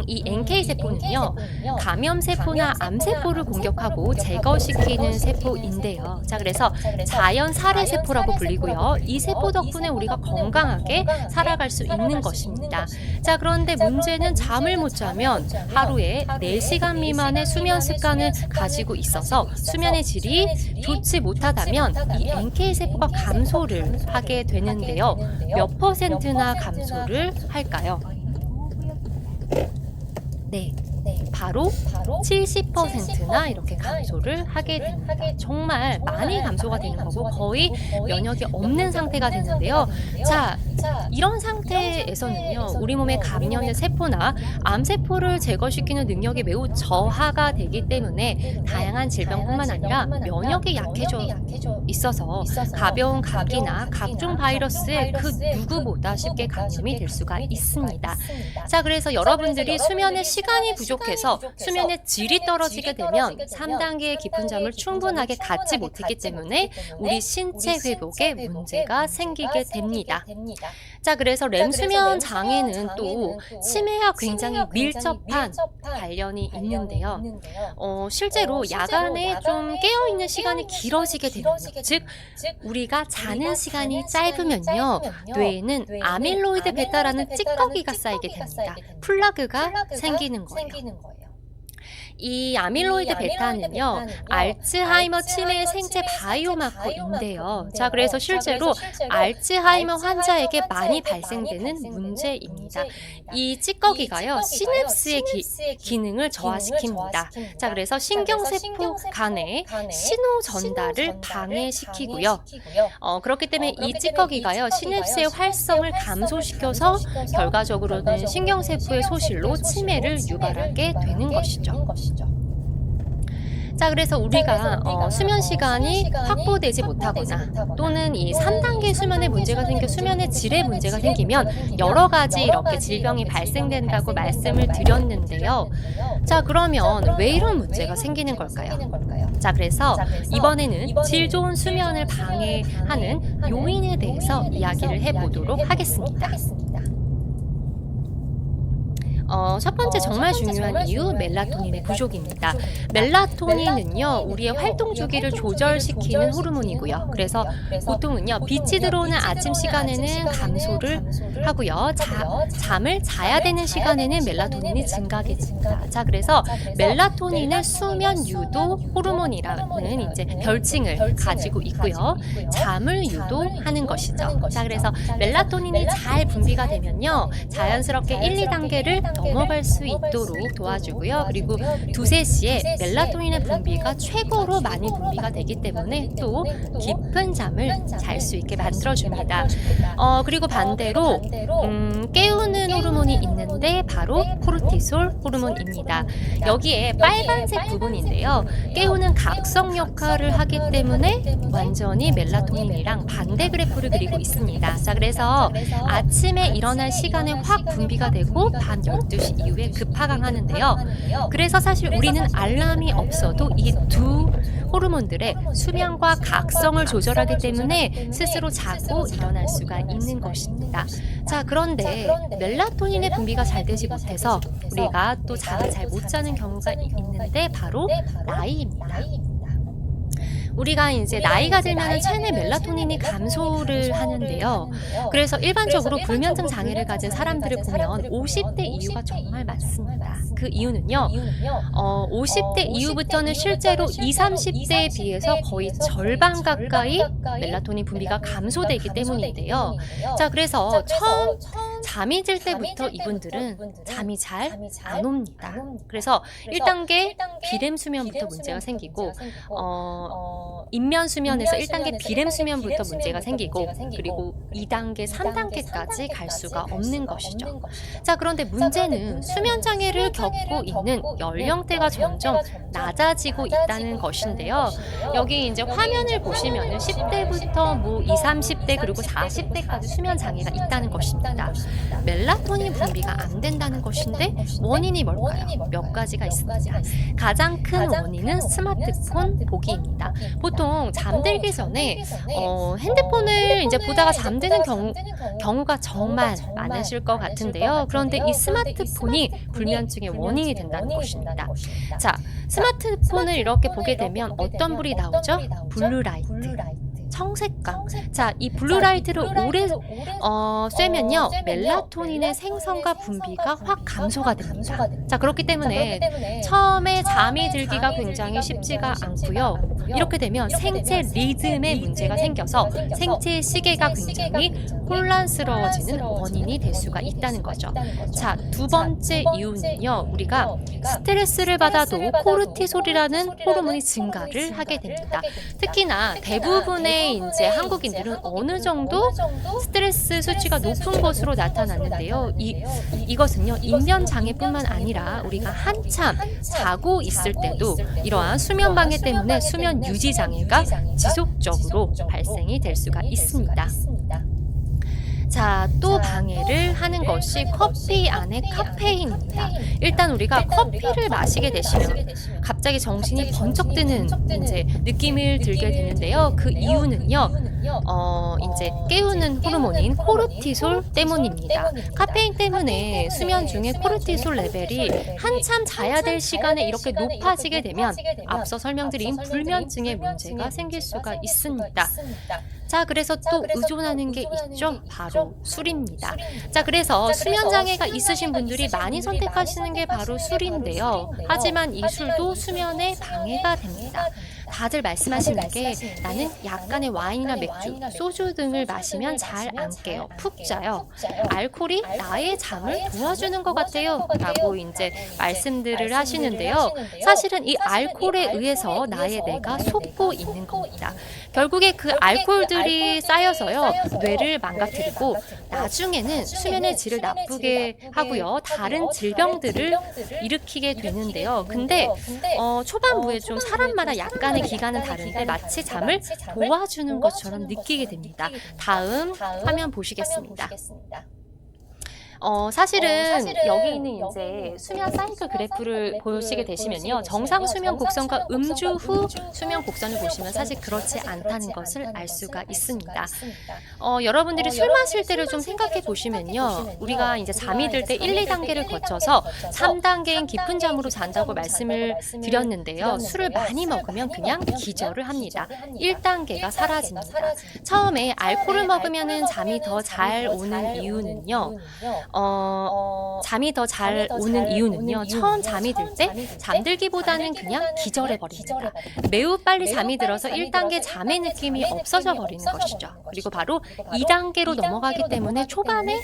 이 NK세포는요, 감염세포나 암세포를 공격하고 제거시키는 세포인데요. 자, 그래서 자연 살해세포라고 불리고요. 이 세포 덕분에 우리가 건강하게 살아갈 수 있는 것입니다. 자, 그런데 문제는 잠을 못 자면 하루에 4시간 미만의 수면 습관을 가지고 있어서 수면의 질이 좋지 못하다면 이 NK세포가 감소를 하게 되는데요. 몇 %나 감소를 할까요? 네, 바로 70%나 이렇게 감소를 하게 됩니다. 정말 많이 감소가 되는 거고 거의 면역이 없는 상태가 되는데요. 자, 이런 상태에서는요, 우리 몸에 감염된 세포나 암세포를 제거시키는 능력이 매우 저하가 되기 때문에 다양한 질병뿐만 아니라 면역이 약해져 있어서 가벼운 감기나 각종 바이러스에 그 누구보다 쉽게 감염이 될 수가 있습니다. 자, 그래서 여러분들이 수면의 시간이 부족 부족해서 수면의 질이 떨어지게 되면 3단계의 깊은 잠을 충분하게 갖지 못했기 때문에 우리 신체 회복에 문제가 생기게 됩니다. 자, 그래서 렘 수면 장애는 또 치매와 굉장히 밀접한 관련이 있는데요. 실제로 야간에 좀 깨어있는 시간이 길어지게 되면요. 즉, 우리가 자는 시간이 짧으면요. 뇌에는 아밀로이드 베타라는 찌꺼기가 쌓이게 됩니다. 플라그가 생기는 거예요. 이 아밀로이드 베타는요, 알츠하이머 치매의 생체 바이오마커인데요. 자, 그래서 실제로 알츠하이머 환자에게 많이 발생되는 문제입니다. 이 찌꺼기가요, 시냅스의 기능을 저하시킵니다. 자, 그래서 신경세포 간의 신호 전달을 방해시키고요. 그렇기 때문에 이 찌꺼기가요, 시냅스의 활성을 감소시켜서 결과적으로는 신경세포의 소실로 치매를 유발하게 되는 것이죠. 자, 그래서 우리가 수면 시간이 확보되지 못하거나 또는 이 3단계 수면에 문제가 생겨 수면의 질에 문제가 생기면 여러 가지 이렇게 질병이 발생된다고 말씀을 드렸는데요. 자, 그러면 왜 이런 문제가 생기는 걸까요? 자, 그래서 이번에는 질 좋은 수면을 방해하는 요인에 대해서 이야기를 해보도록 하겠습니다. 첫 번째 정말 중요한 이유, 멜라토닌의 부족입니다. 멜라토닌은요, 우리의 활동 주기를 조절시키는 호르몬이고요. 그래서 보통은요, 빛이 들어오는 아침 시간에는 감소를 하고요. 잠을 자야 되는 시간에는 멜라토닌이 증가하게 됩니다. 자, 그래서 멜라토닌은 수면 유도 호르몬이라는 이제 별칭을 가지고 있고요. 잠을 유도하는 것이죠. 자, 그래서 멜라토닌이 잘 분비가 되면요, 자연스럽게 1, 2단계를 넘어갈 수 있도록 도와주고요. 그리고 2, 3시에 멜라토닌의 분비가 최고로 많이 분비가 되기 때문에 또 깊은 잠을 잘 수 있게 만들어줍니다. 그리고 반대로 깨우는 호르몬이 있는데 바로 코르티솔 호르몬입니다. 여기에 빨간색 부분인데요. 깨우는 각성 역할을 하기 때문에 완전히 멜라토닌이랑 반대 그래프를 그리고 있습니다. 자, 그래서 아침에 일어날 시간에 확 분비가 되고 밤 12시 이후에 급하강하는데요. 그래서 사실 우리는 알람이 없어도 이 두 호르몬들의 수면과 각성을 조절하기 때문에 스스로 자고 일어날 수가 있는 것입니다. 자, 그런데 멜라토닌의 분비가 잘 되지 못해서 우리가 또 잠을 잘 못 자는 경우가 있는데 바로 나이입니다. 우리가 이제 나이가 들면 체내 멜라토닌이 감소를 하는데요. 그래서 일반적으로 불면증 장애를 가진 사람들을 보면 50대 이후가 정말 많습니다. 그 이유는요, 50대 이후부터는 실제로 20, 30대에 비해서 거의 절반 가까이 멜라토닌 분비가 감소되기 때문인데요. 자, 그래서 처음 잠이 들 때부터 이분들은 잠이 잘 안 옵니다. 그래서 1단계 비렘 수면부터 문제가 생기고, 인면 수면에서 1단계 비렘 수면부터 문제가 생기고, 그리고 2단계, 3단계까지 갈 수가 없는 것이죠. 자, 그런데 문제는 수면 장애를 겪고 있는 연령대가 점점 낮아지고 있다는 것인데요. 여기 이제 화면을 보시면은 10대부터 뭐 20, 30대 그리고 40대까지 수면 장애가 있다는 것입니다. 멜라토닌 분비가 안 된다는 것인데 원인이 뭘까요? 몇 가지가 있습니다. 가장 큰 원인은 스마트폰 보기입니다. 보통 잠들기 전에 핸드폰을 이제 보다가 잠드는 경우가 정말 많으실 것 같은데요. 그런데 이 스마트폰이 불면증의 원인이 된다는 것입니다. 자, 스마트폰을 이렇게 보게 되면 어떤 불이 나오죠? 블루라이트. 청색광. 자, 이 블루라이트를 오래 쐬면요, 멜라토닌의 생성과 분비가 확 감소가 됩니다. 자, 그렇기 때문에 처음에 잠이 들기가 굉장히 쉽지가 않고요. 이렇게 되면 생체 리듬에 문제가 생겨서 생체의 시계가 굉장히 혼란스러워지는 원인이 될 수가 있다는 거죠. 자, 두 번째 이유는요, 우리가 스트레스를 받아도 코르티솔이라는 호르몬이 증가를 하게 됩니다. 특히나 대부분의 이제 한국인들은 어느 정도 스트레스 수치가 높은 것으로 나타났는데요. 이것은요, 인면 장애뿐만 아니라 우리가 한참 자고 있을 때도 이러한 수면 방해 때문에 수면 유지 장애가 지속적으로 발생이 될 수가 있습니다. 자, 자, 또 방해를 하는 것이 커피 안에 카페인입니다. 일단 우리가 커피를 마시게 되시면 갑자기 정신이 번쩍 드는 이제 느낌을 들게 되는데요. 그 이유는요, 이제 깨우는 호르몬인 코르티솔 때문입니다. 카페인 때문에 수면 중에 코르티솔 레벨이 한참 자야 될 시간에 이렇게 높아지게 되면 앞서 설명드린 불면증의 문제가 생길 수가 있습니다. 자, 그래서 또 의존하는 게 있죠. 바로 술입니다. 자, 그래서 수면 장애가 있으신 분들이 많이 선택하시는 게 바로 술인데요. 하지만 이 술도 수면에 방해가 됩니다. 다들 말씀하시는 게 나는 약간의 와인이나 맥주, 소주 등을 마시면 잘 안 깨요. 푹 자요. 알코올이 나의 잠을 도와주는 것 같아요. 라고 이제 말씀들을 하시는데요. 사실은 이 알코올에 의해서 나의 뇌가 속고 있는 겁니다. 결국에 그 알코올들이 쌓여서요, 뇌를 망가뜨리고 나중에는 수면의 질을 나쁘게 하고요, 다른 질병들을 일으키게 되는데요. 근데 초반부에 좀 사람마다 약간의 기간은 다른데 마치 잠을 도와주는 것처럼 느끼게 됩니다. 다음 화면 보시겠습니다. 사실은 여기 있는 이제 수면 사이클 그래프를 보시게 되시면요, 정상 수면 곡선과 음주 후 수면 곡선을 보시면 사실 그렇지 않다는 것을 알 수가 있습니다. 여러분들이 술 마실 때를 좀 생각해 보시면요, 우리가 이제 잠이 들 때 1, 2단계를 거쳐서 3단계인 깊은 잠으로 잔다고 말씀을 드렸는데요. 술을 많이 먹으면 그냥 기절을 합니다. 1단계가 사라집니다. 처음에 알코올을 먹으면 잠이 더 잘 오는 이유는요, 잠이 더 잘 오는 이유는요, 처음 잠이 들 때 잠들기보다는 그냥 기절해 버립니다. 매우 빨리 잠이 들어서 1단계 잠의 느낌이 없어져 버리는 것이죠. 그리고 바로 2단계로 넘어가기 때문에 초반에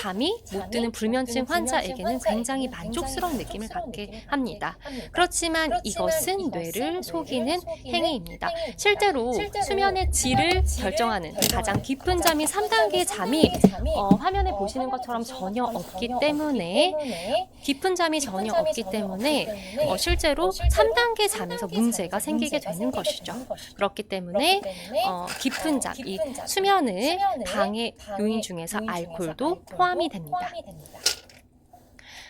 잠이 못 드는 불면증 환자에게는 굉장히 만족스러운 느낌을 갖게 합니다. 그렇지만 이것은 뇌를 속이는 행위입니다. 실제로 수면의 질을 결정하는 가장 깊은 잠이 3단계의 잠이 화면에 보시는 것처럼 전혀 없기 때문에, 깊은 잠이 전혀 없기 때문에 실제로 3단계 잠에서 문제가 생기게 되는 것이죠. 그렇기 때문에 깊은 잠, 이 수면의 방해 요인 중에서 알코올도 포함이 됩니다.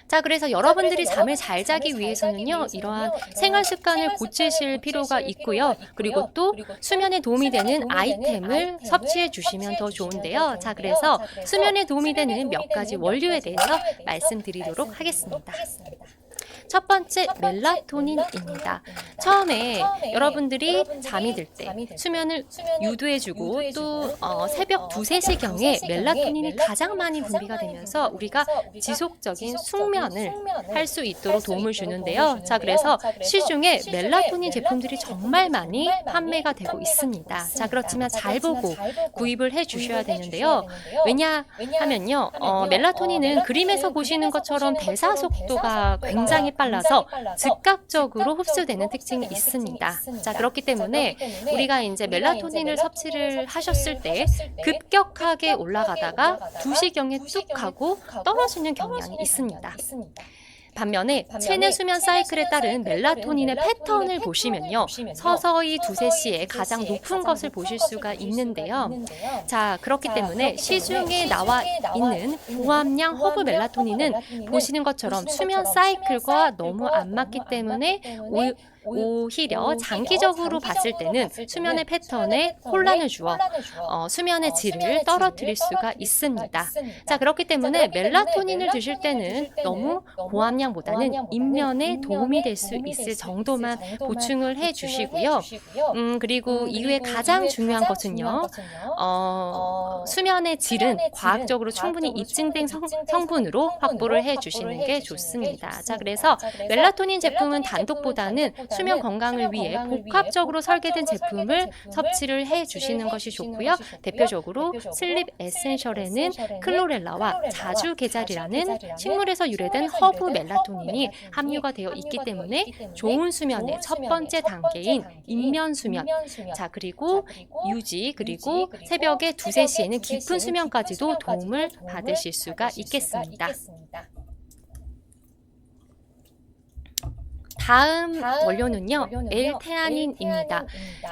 자, 그래서 여러분들이 잠을 잘 자기 위해서는요, 이러한 생활 습관을 고치실 필요가 있고요. 그리고 또 수면에 도움이 되는 아이템을 섭취해 주시면 더 좋은데요. 자, 그래서 수면에 도움이 되는 몇 가지 원료에 대해서 말씀드리도록 하겠습니다. 첫 번째, 멜라토닌입니다. 처음에 여러분들이 잠이 들 때 수면을 유도해주고 또 새벽 2, 3시경에 멜라토닌이 가장 많이 분비가 되면서 우리가 지속적인 숙면을 할 수 있도록 도움을 주는데요. 자, 그래서 시중에 멜라토닌 제품들이 정말 많이 판매가 되고 있습니다. 자, 그렇지만 잘 보고 구입을 해 주셔야 되는데요. 왜냐하면요, 멜라토닌은 그림에서 보시는 것처럼 대사 속도가 굉장히 빨라서 즉각적으로 흡수되는 특징이 있습니다. 자, 그렇기 때문에 우리가 이제 멜라토닌을 섭취를 하셨을 때 급격하게 올라가다가 2시경에 뚝 하고 떨어지는 경향이 있습니다. 반면에 체내 수면 사이클에 따른 멜라토닌의 패턴을 보시면요, 서서히 2, 3시에 가장 높은 것을 보실 수가 있는데요. 자, 그렇기 때문에 시중에 나와 있는 고함량 허브 멜라토닌은 보시는 것처럼 수면 사이클과 너무 안 맞기 때문에 오히려 장기적으로 봤을 때는 수면의 패턴에 혼란을 주어 수면의 질을 떨어뜨릴 수가 있습니다. 자, 그렇기 때문에 멜라토닌을 드실 때는 너무 고함량보다는 입면에 도움이 될 수 있을 정도만 보충을 해 주시고요. 그리고 이후에 가장 중요한 것은요, 수면의 질은 과학적으로 충분히 입증된 성분으로 확보를 해 주시는 게 좋습니다. 자, 그래서 멜라토닌 제품은 단독보다는 수면 건강을 위해 복합적으로 설계된 제품을 섭취를 해 주시는 것이 좋고요. 대표적으로 슬립 에센셜에는 클로렐라와 자주계잘이라는 식물에서 유래된 허브 멜라토닌이 함유가 되어 있기 때문에 좋은 수면의 첫 번째 단계인 입면 수면, 자, 그리고 유지, 그리고 새벽에 2, 3시에는 깊은 수면까지도 도움을 받으실 수가 있겠습니다. 다음 원료는요, L테아닌입니다.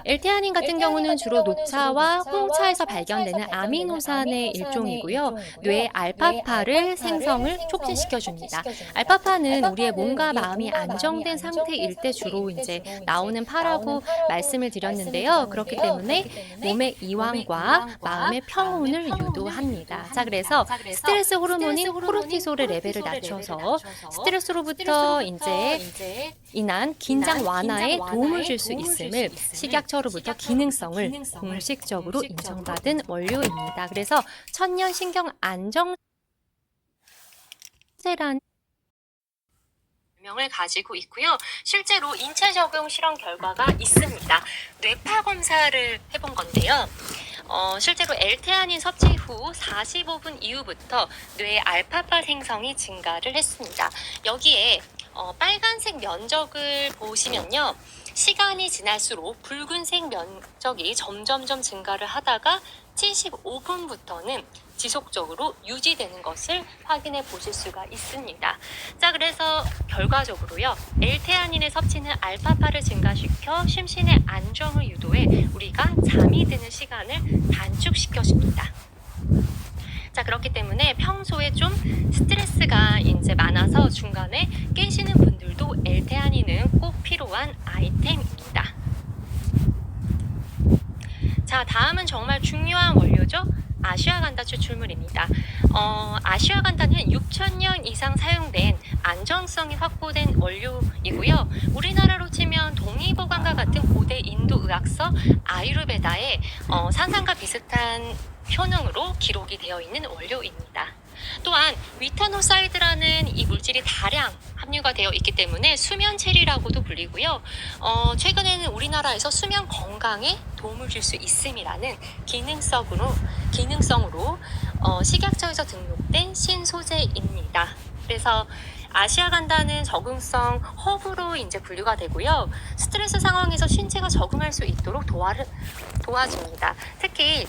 L테아닌 같은 경우는 주로 녹차와 홍차에서 발견되는 아미노산의 일종이고요. 뇌 알파파를 생성을 촉진시켜줍니다. 알파파는 우리의 몸과 마음이 안정된 상태일 때 주로 이제 나오는 파라고 말씀을 드렸는데요. 그렇기 때문에 몸의 이완과 마음의 평온을 유도합니다. 자, 그래서 스트레스 호르몬인 코르티솔의 레벨을 낮춰서 스트레스로부터 이제 인한 긴장 완화에 도움을 줄 수 있음을 식약처로부터 기능성을 공식적으로 인정받은 원료입니다. 그래서 천년 신경 안정제라는 명을 가지고 있고요. 실제로 인체 적용 실험 결과가 있습니다. 뇌파 검사를 해본 건데요. 실제로 L테아닌 섭취 후 45분 이후부터 뇌 알파파 생성이 증가를 했습니다. 여기에 빨간색 면적을 보시면요. 시간이 지날수록 붉은색 면적이 점점점 증가를 하다가 75분부터는 지속적으로 유지되는 것을 확인해 보실 수가 있습니다. 자, 그래서 결과적으로요. L테아닌의 섭취는 알파파를 증가시켜 심신의 안정을 유도해 우리가 잠이 드는 시간을 단축시켜줍니다. 자, 그렇기 때문에 평소에 좀 스트레스가 이제 많아서 중간에 깨시는 분들도 L테아닌은 꼭 필요한 아이템입니다. 자, 다음은 정말 중요한 원료죠. 아슈아간다 추출물입니다. 아슈아간다는 6,000년 이상 사용된 안정성이 확보된 원료이고요. 우리나라로 치면 동의보감과 같은 고대 인도 의학서 아유르베다에 산삼과 비슷한 효능으로 기록이 되어 있는 원료입니다. 또한 위타노사이드라는 이 물질이 다량 함유가 되어 있기 때문에 수면 체리라고도 불리고요. 최근에는 우리나라에서 수면 건강에 도움을 줄 수 있음이라는 기능성으로 식약처에서 등록된 신소재입니다. 그래서 아시아간다는 적응성 허브로 이제 분류가 되고요. 스트레스 상황에서 신체가 적응할 수 있도록 도와줍니다. 특히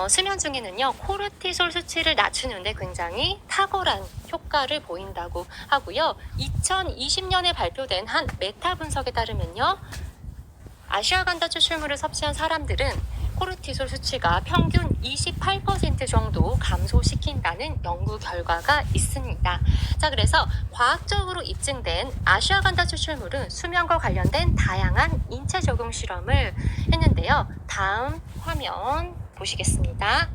수면 중에는요, 코르티솔 수치를 낮추는데 굉장히 탁월한 효과를 보인다고 하고요. 2020년에 발표된 한 메타 분석에 따르면요, 아슈아간다 추출물을 섭취한 사람들은 코르티솔 수치가 평균 28% 정도 감소시킨다는 연구 결과가 있습니다. 자, 그래서 과학적으로 입증된 아슈아간다 추출물은 수면과 관련된 다양한 인체 적용 실험을 했는데요. 다음 화면 보시겠습니다.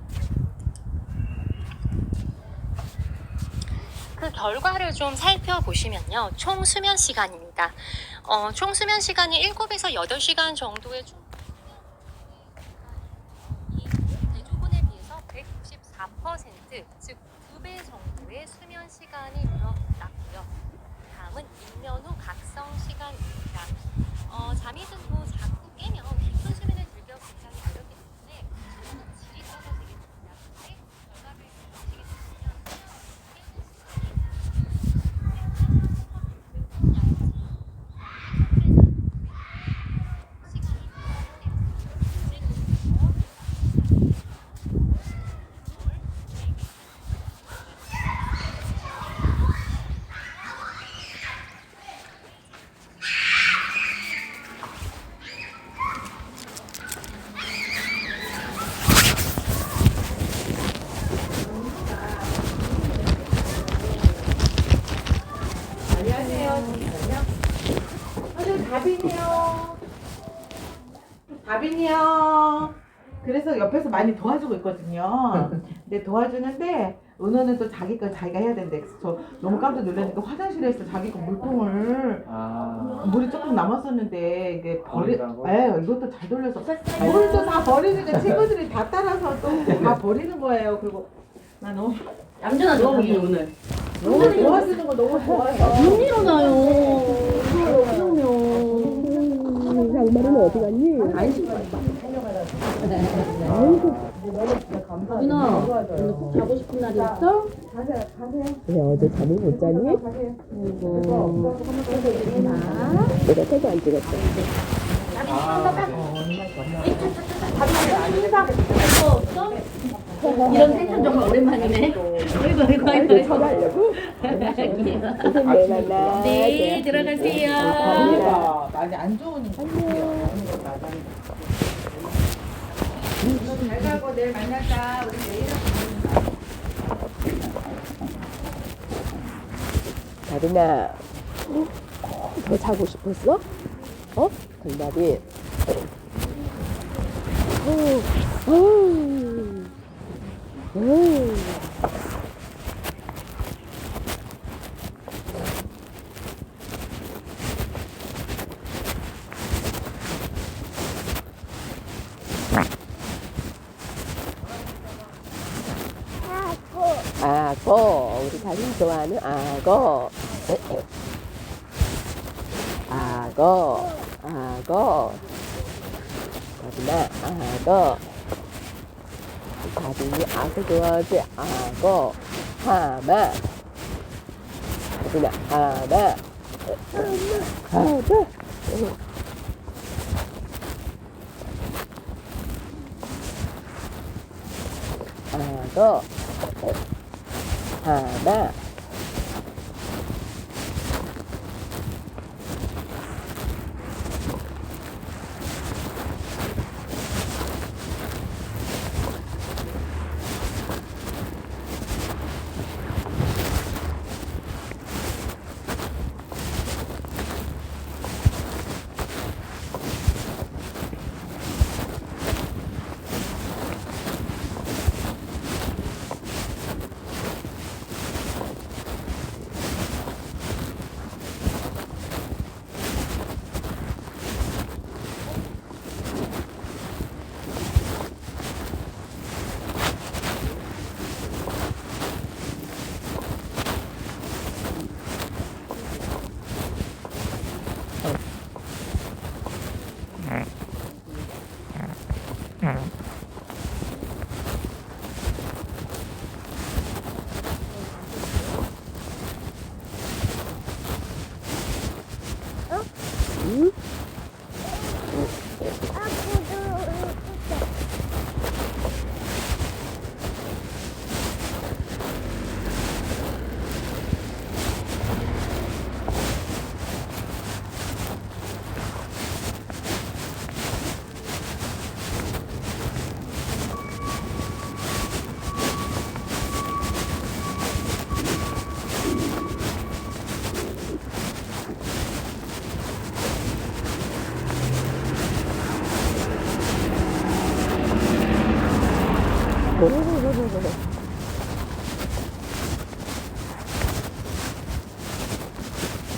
그 결과를 좀 살펴보시면요. 총 수면 시간입니다. 총 수면 시간이 7에서 8시간 정도의 대부분에 비해서 194%, 즉 2배 정도의 수면 시간이 늘어났고요. 다음은 입면 후 각성 시간입니다. 잠이 든 후 자꾸 깨면 깊은 수면에 들기가 굉장히 어렵기 때문에 수면은 질이 떨어지게 됩니다. 결과를 다빈이요. 그래서 옆에서 많이 도와주고 있거든요. 근데 도와주는데 은호는 또 자기 거 자기가 해야 된대. 그래서 저 너무 깜짝 놀라니까 화장실에서 자기 거 물통을 물이 조금 남았었는데 이게 이것도 잘 돌려서 물도 다 버리니까 친구들이 다 따라서 또 다 버리는 거예요. 그리고 나 너무 얌전하죠, 너무 자기 오늘. 너무 도와주는 거 너무 좋아서 못 일어나요. 그럼요. 양말은 어디 갔니? 안 신고 왔다. 누나, 오늘 꼭 자고 싶은 날이었어? 왜 어제 잠을 못 자니? 내가 사진 안 찍었어. 이거 없어? 이런 텐션 정말 오랜만이네. 아이고 아이고 아이고. 전화하려고? 선생님 내일 만나. 네, 들어가세요. 감기가 많이 안 좋은 거예요. 잘 가고 내일 만나자. 우리 내일 다빈아, 더 자고 싶었어? 어? 정답이. 악어, 우리 다빈 좋아하는 악어. 악어, 악어. 다빈아, 악어. 다빈이 악어 좋아하지? 악어. 하마. 다빈아, 하마. 하마. 악어. 하마.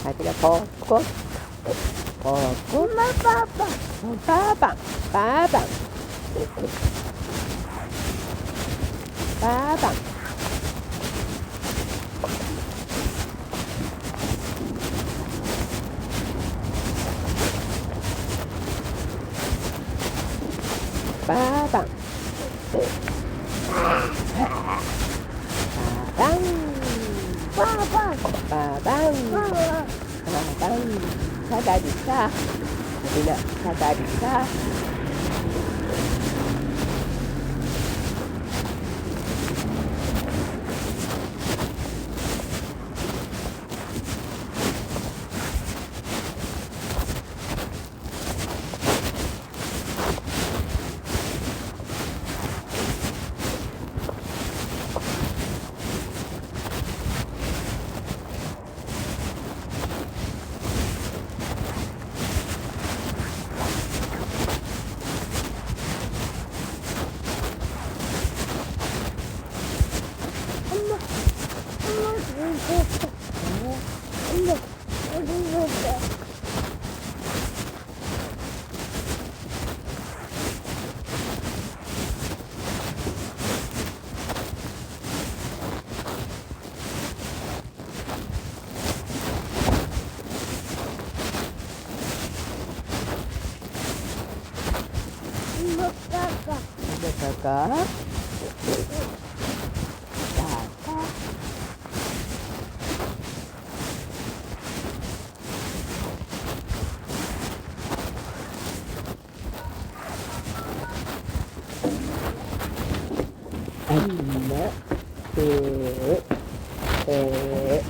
다빈아, 벚꽃. 벚꽃. 빠방. 빠방. 빠방. 빠방. 빠방. 빠방. 빠방. 사다리차. 다빈아, 사다리차. 갈까? 하나, 둘, 셋.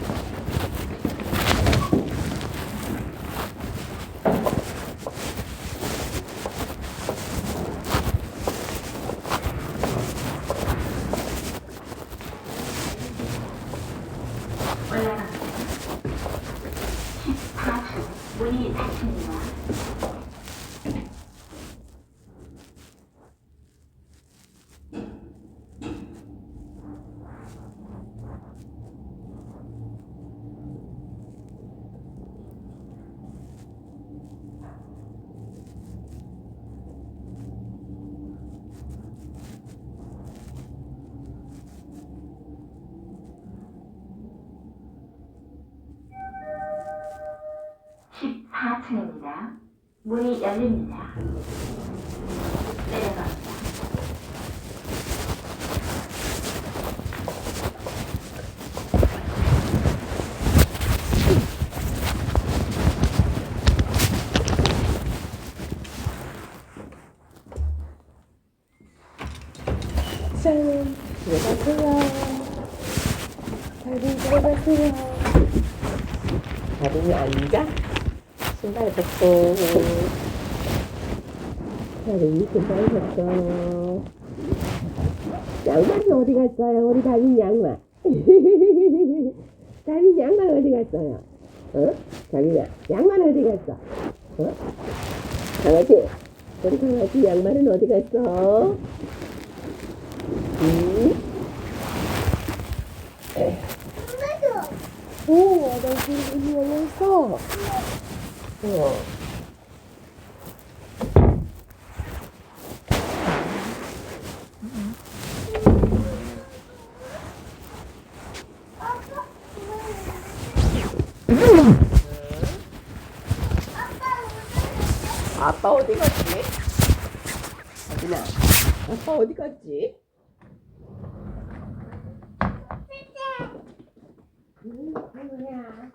층입니다. 문이 열립니다. 내려갑니다. 짠! 들어가세요. 다리 들어가세요. 다리는 앉아. 신발 벗고. 다리 신발 벗고. 양말은 어디 갔어요? 우리 다빈 양말. 다빈 양말 어디 갔어요? 어? 다빈아, 양말 어디 갔어? 어? 강아지, 우리 강아지 양말은 어디 갔어? 오, 나 지금 문이 열려있어. 아빠 어디 갔지? 아진아, 아빠 어디 갔지? 뭐야?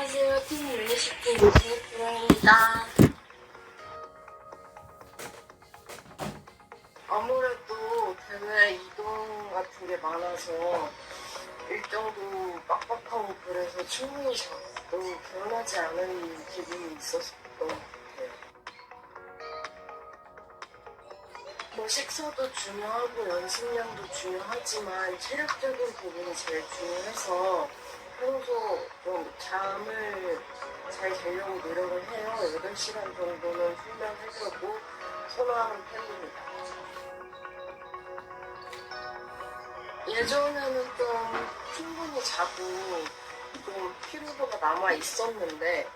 안녕하세요. 팀 유니시티 유니프로입니다. 아무래도 대회 이동 같은 게 많아서 일정도 빡빡하고 그래서 충분히 너무 개운하지 않은 기분이 있었던 것 같아요. 뭐 식사도 중요하고 연습량도 중요하지만 체력적인 부분이 제일 중요해서 평소 좀 잠을 잘 자려고 노력을 해요. 8시간 정도는 훈련하려고 선호하는 편입니다. 예전에는 좀 충분히 자고 좀 피로도가 남아 있었는데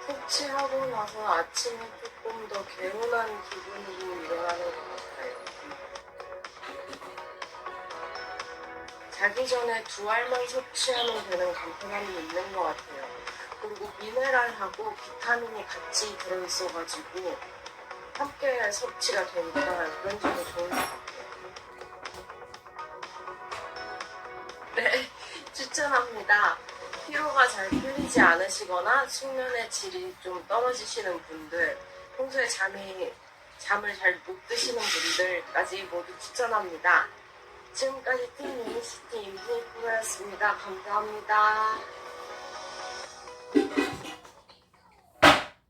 섭취하고 나서 아침에 조금 더 개운한 기분으로 일어나는 것 같아요. 자기 전에 2알만 섭취하면 되는 간편함이 있는 것 같아요. 그리고 미네랄하고 비타민이 같이 들어있어가지고 함께 섭취가 되니까 그런 점이 좋은 것 같아요. 네, 추천합니다. 피로가 잘 풀리지 않으시거나 숙면의 질이 좀 떨어지시는 분들, 평소에 잠을 잘 못 드시는 분들까지 모두 추천합니다. 지금까지 팀 유니시티 임진프로였습니다. 감사합니다.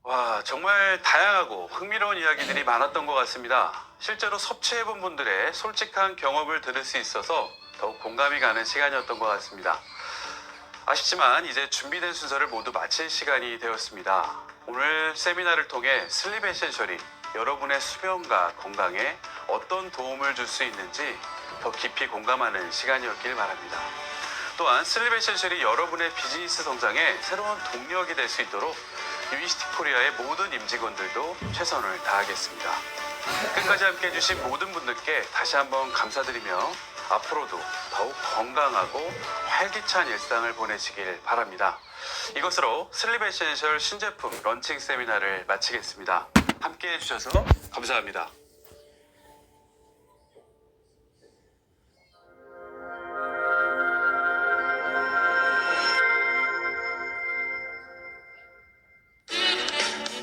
와, 정말 다양하고 흥미로운 이야기들이 많았던 것 같습니다. 실제로 섭취해본 분들의 솔직한 경험을 들을 수 있어서 더욱 공감이 가는 시간이었던 것 같습니다. 아쉽지만 이제 준비된 순서를 모두 마칠 시간이 되었습니다. 오늘 세미나를 통해 슬립 에센셜이 여러분의 수면과 건강에 어떤 도움을 줄 수 있는지 더 깊이 공감하는 시간이었길 바랍니다. 또한 슬립 에센셜이 여러분의 비즈니스 성장에 새로운 동력이 될 수 있도록 유니시티 코리아의 모든 임직원들도 최선을 다하겠습니다. 끝까지 함께 해주신 모든 분들께 다시 한번 감사드리며 앞으로도 더욱 건강하고 활기찬 일상을 보내시길 바랍니다. 이것으로 슬립 에센셜 신제품 런칭 세미나를 마치겠습니다. 함께 해주셔서 감사합니다.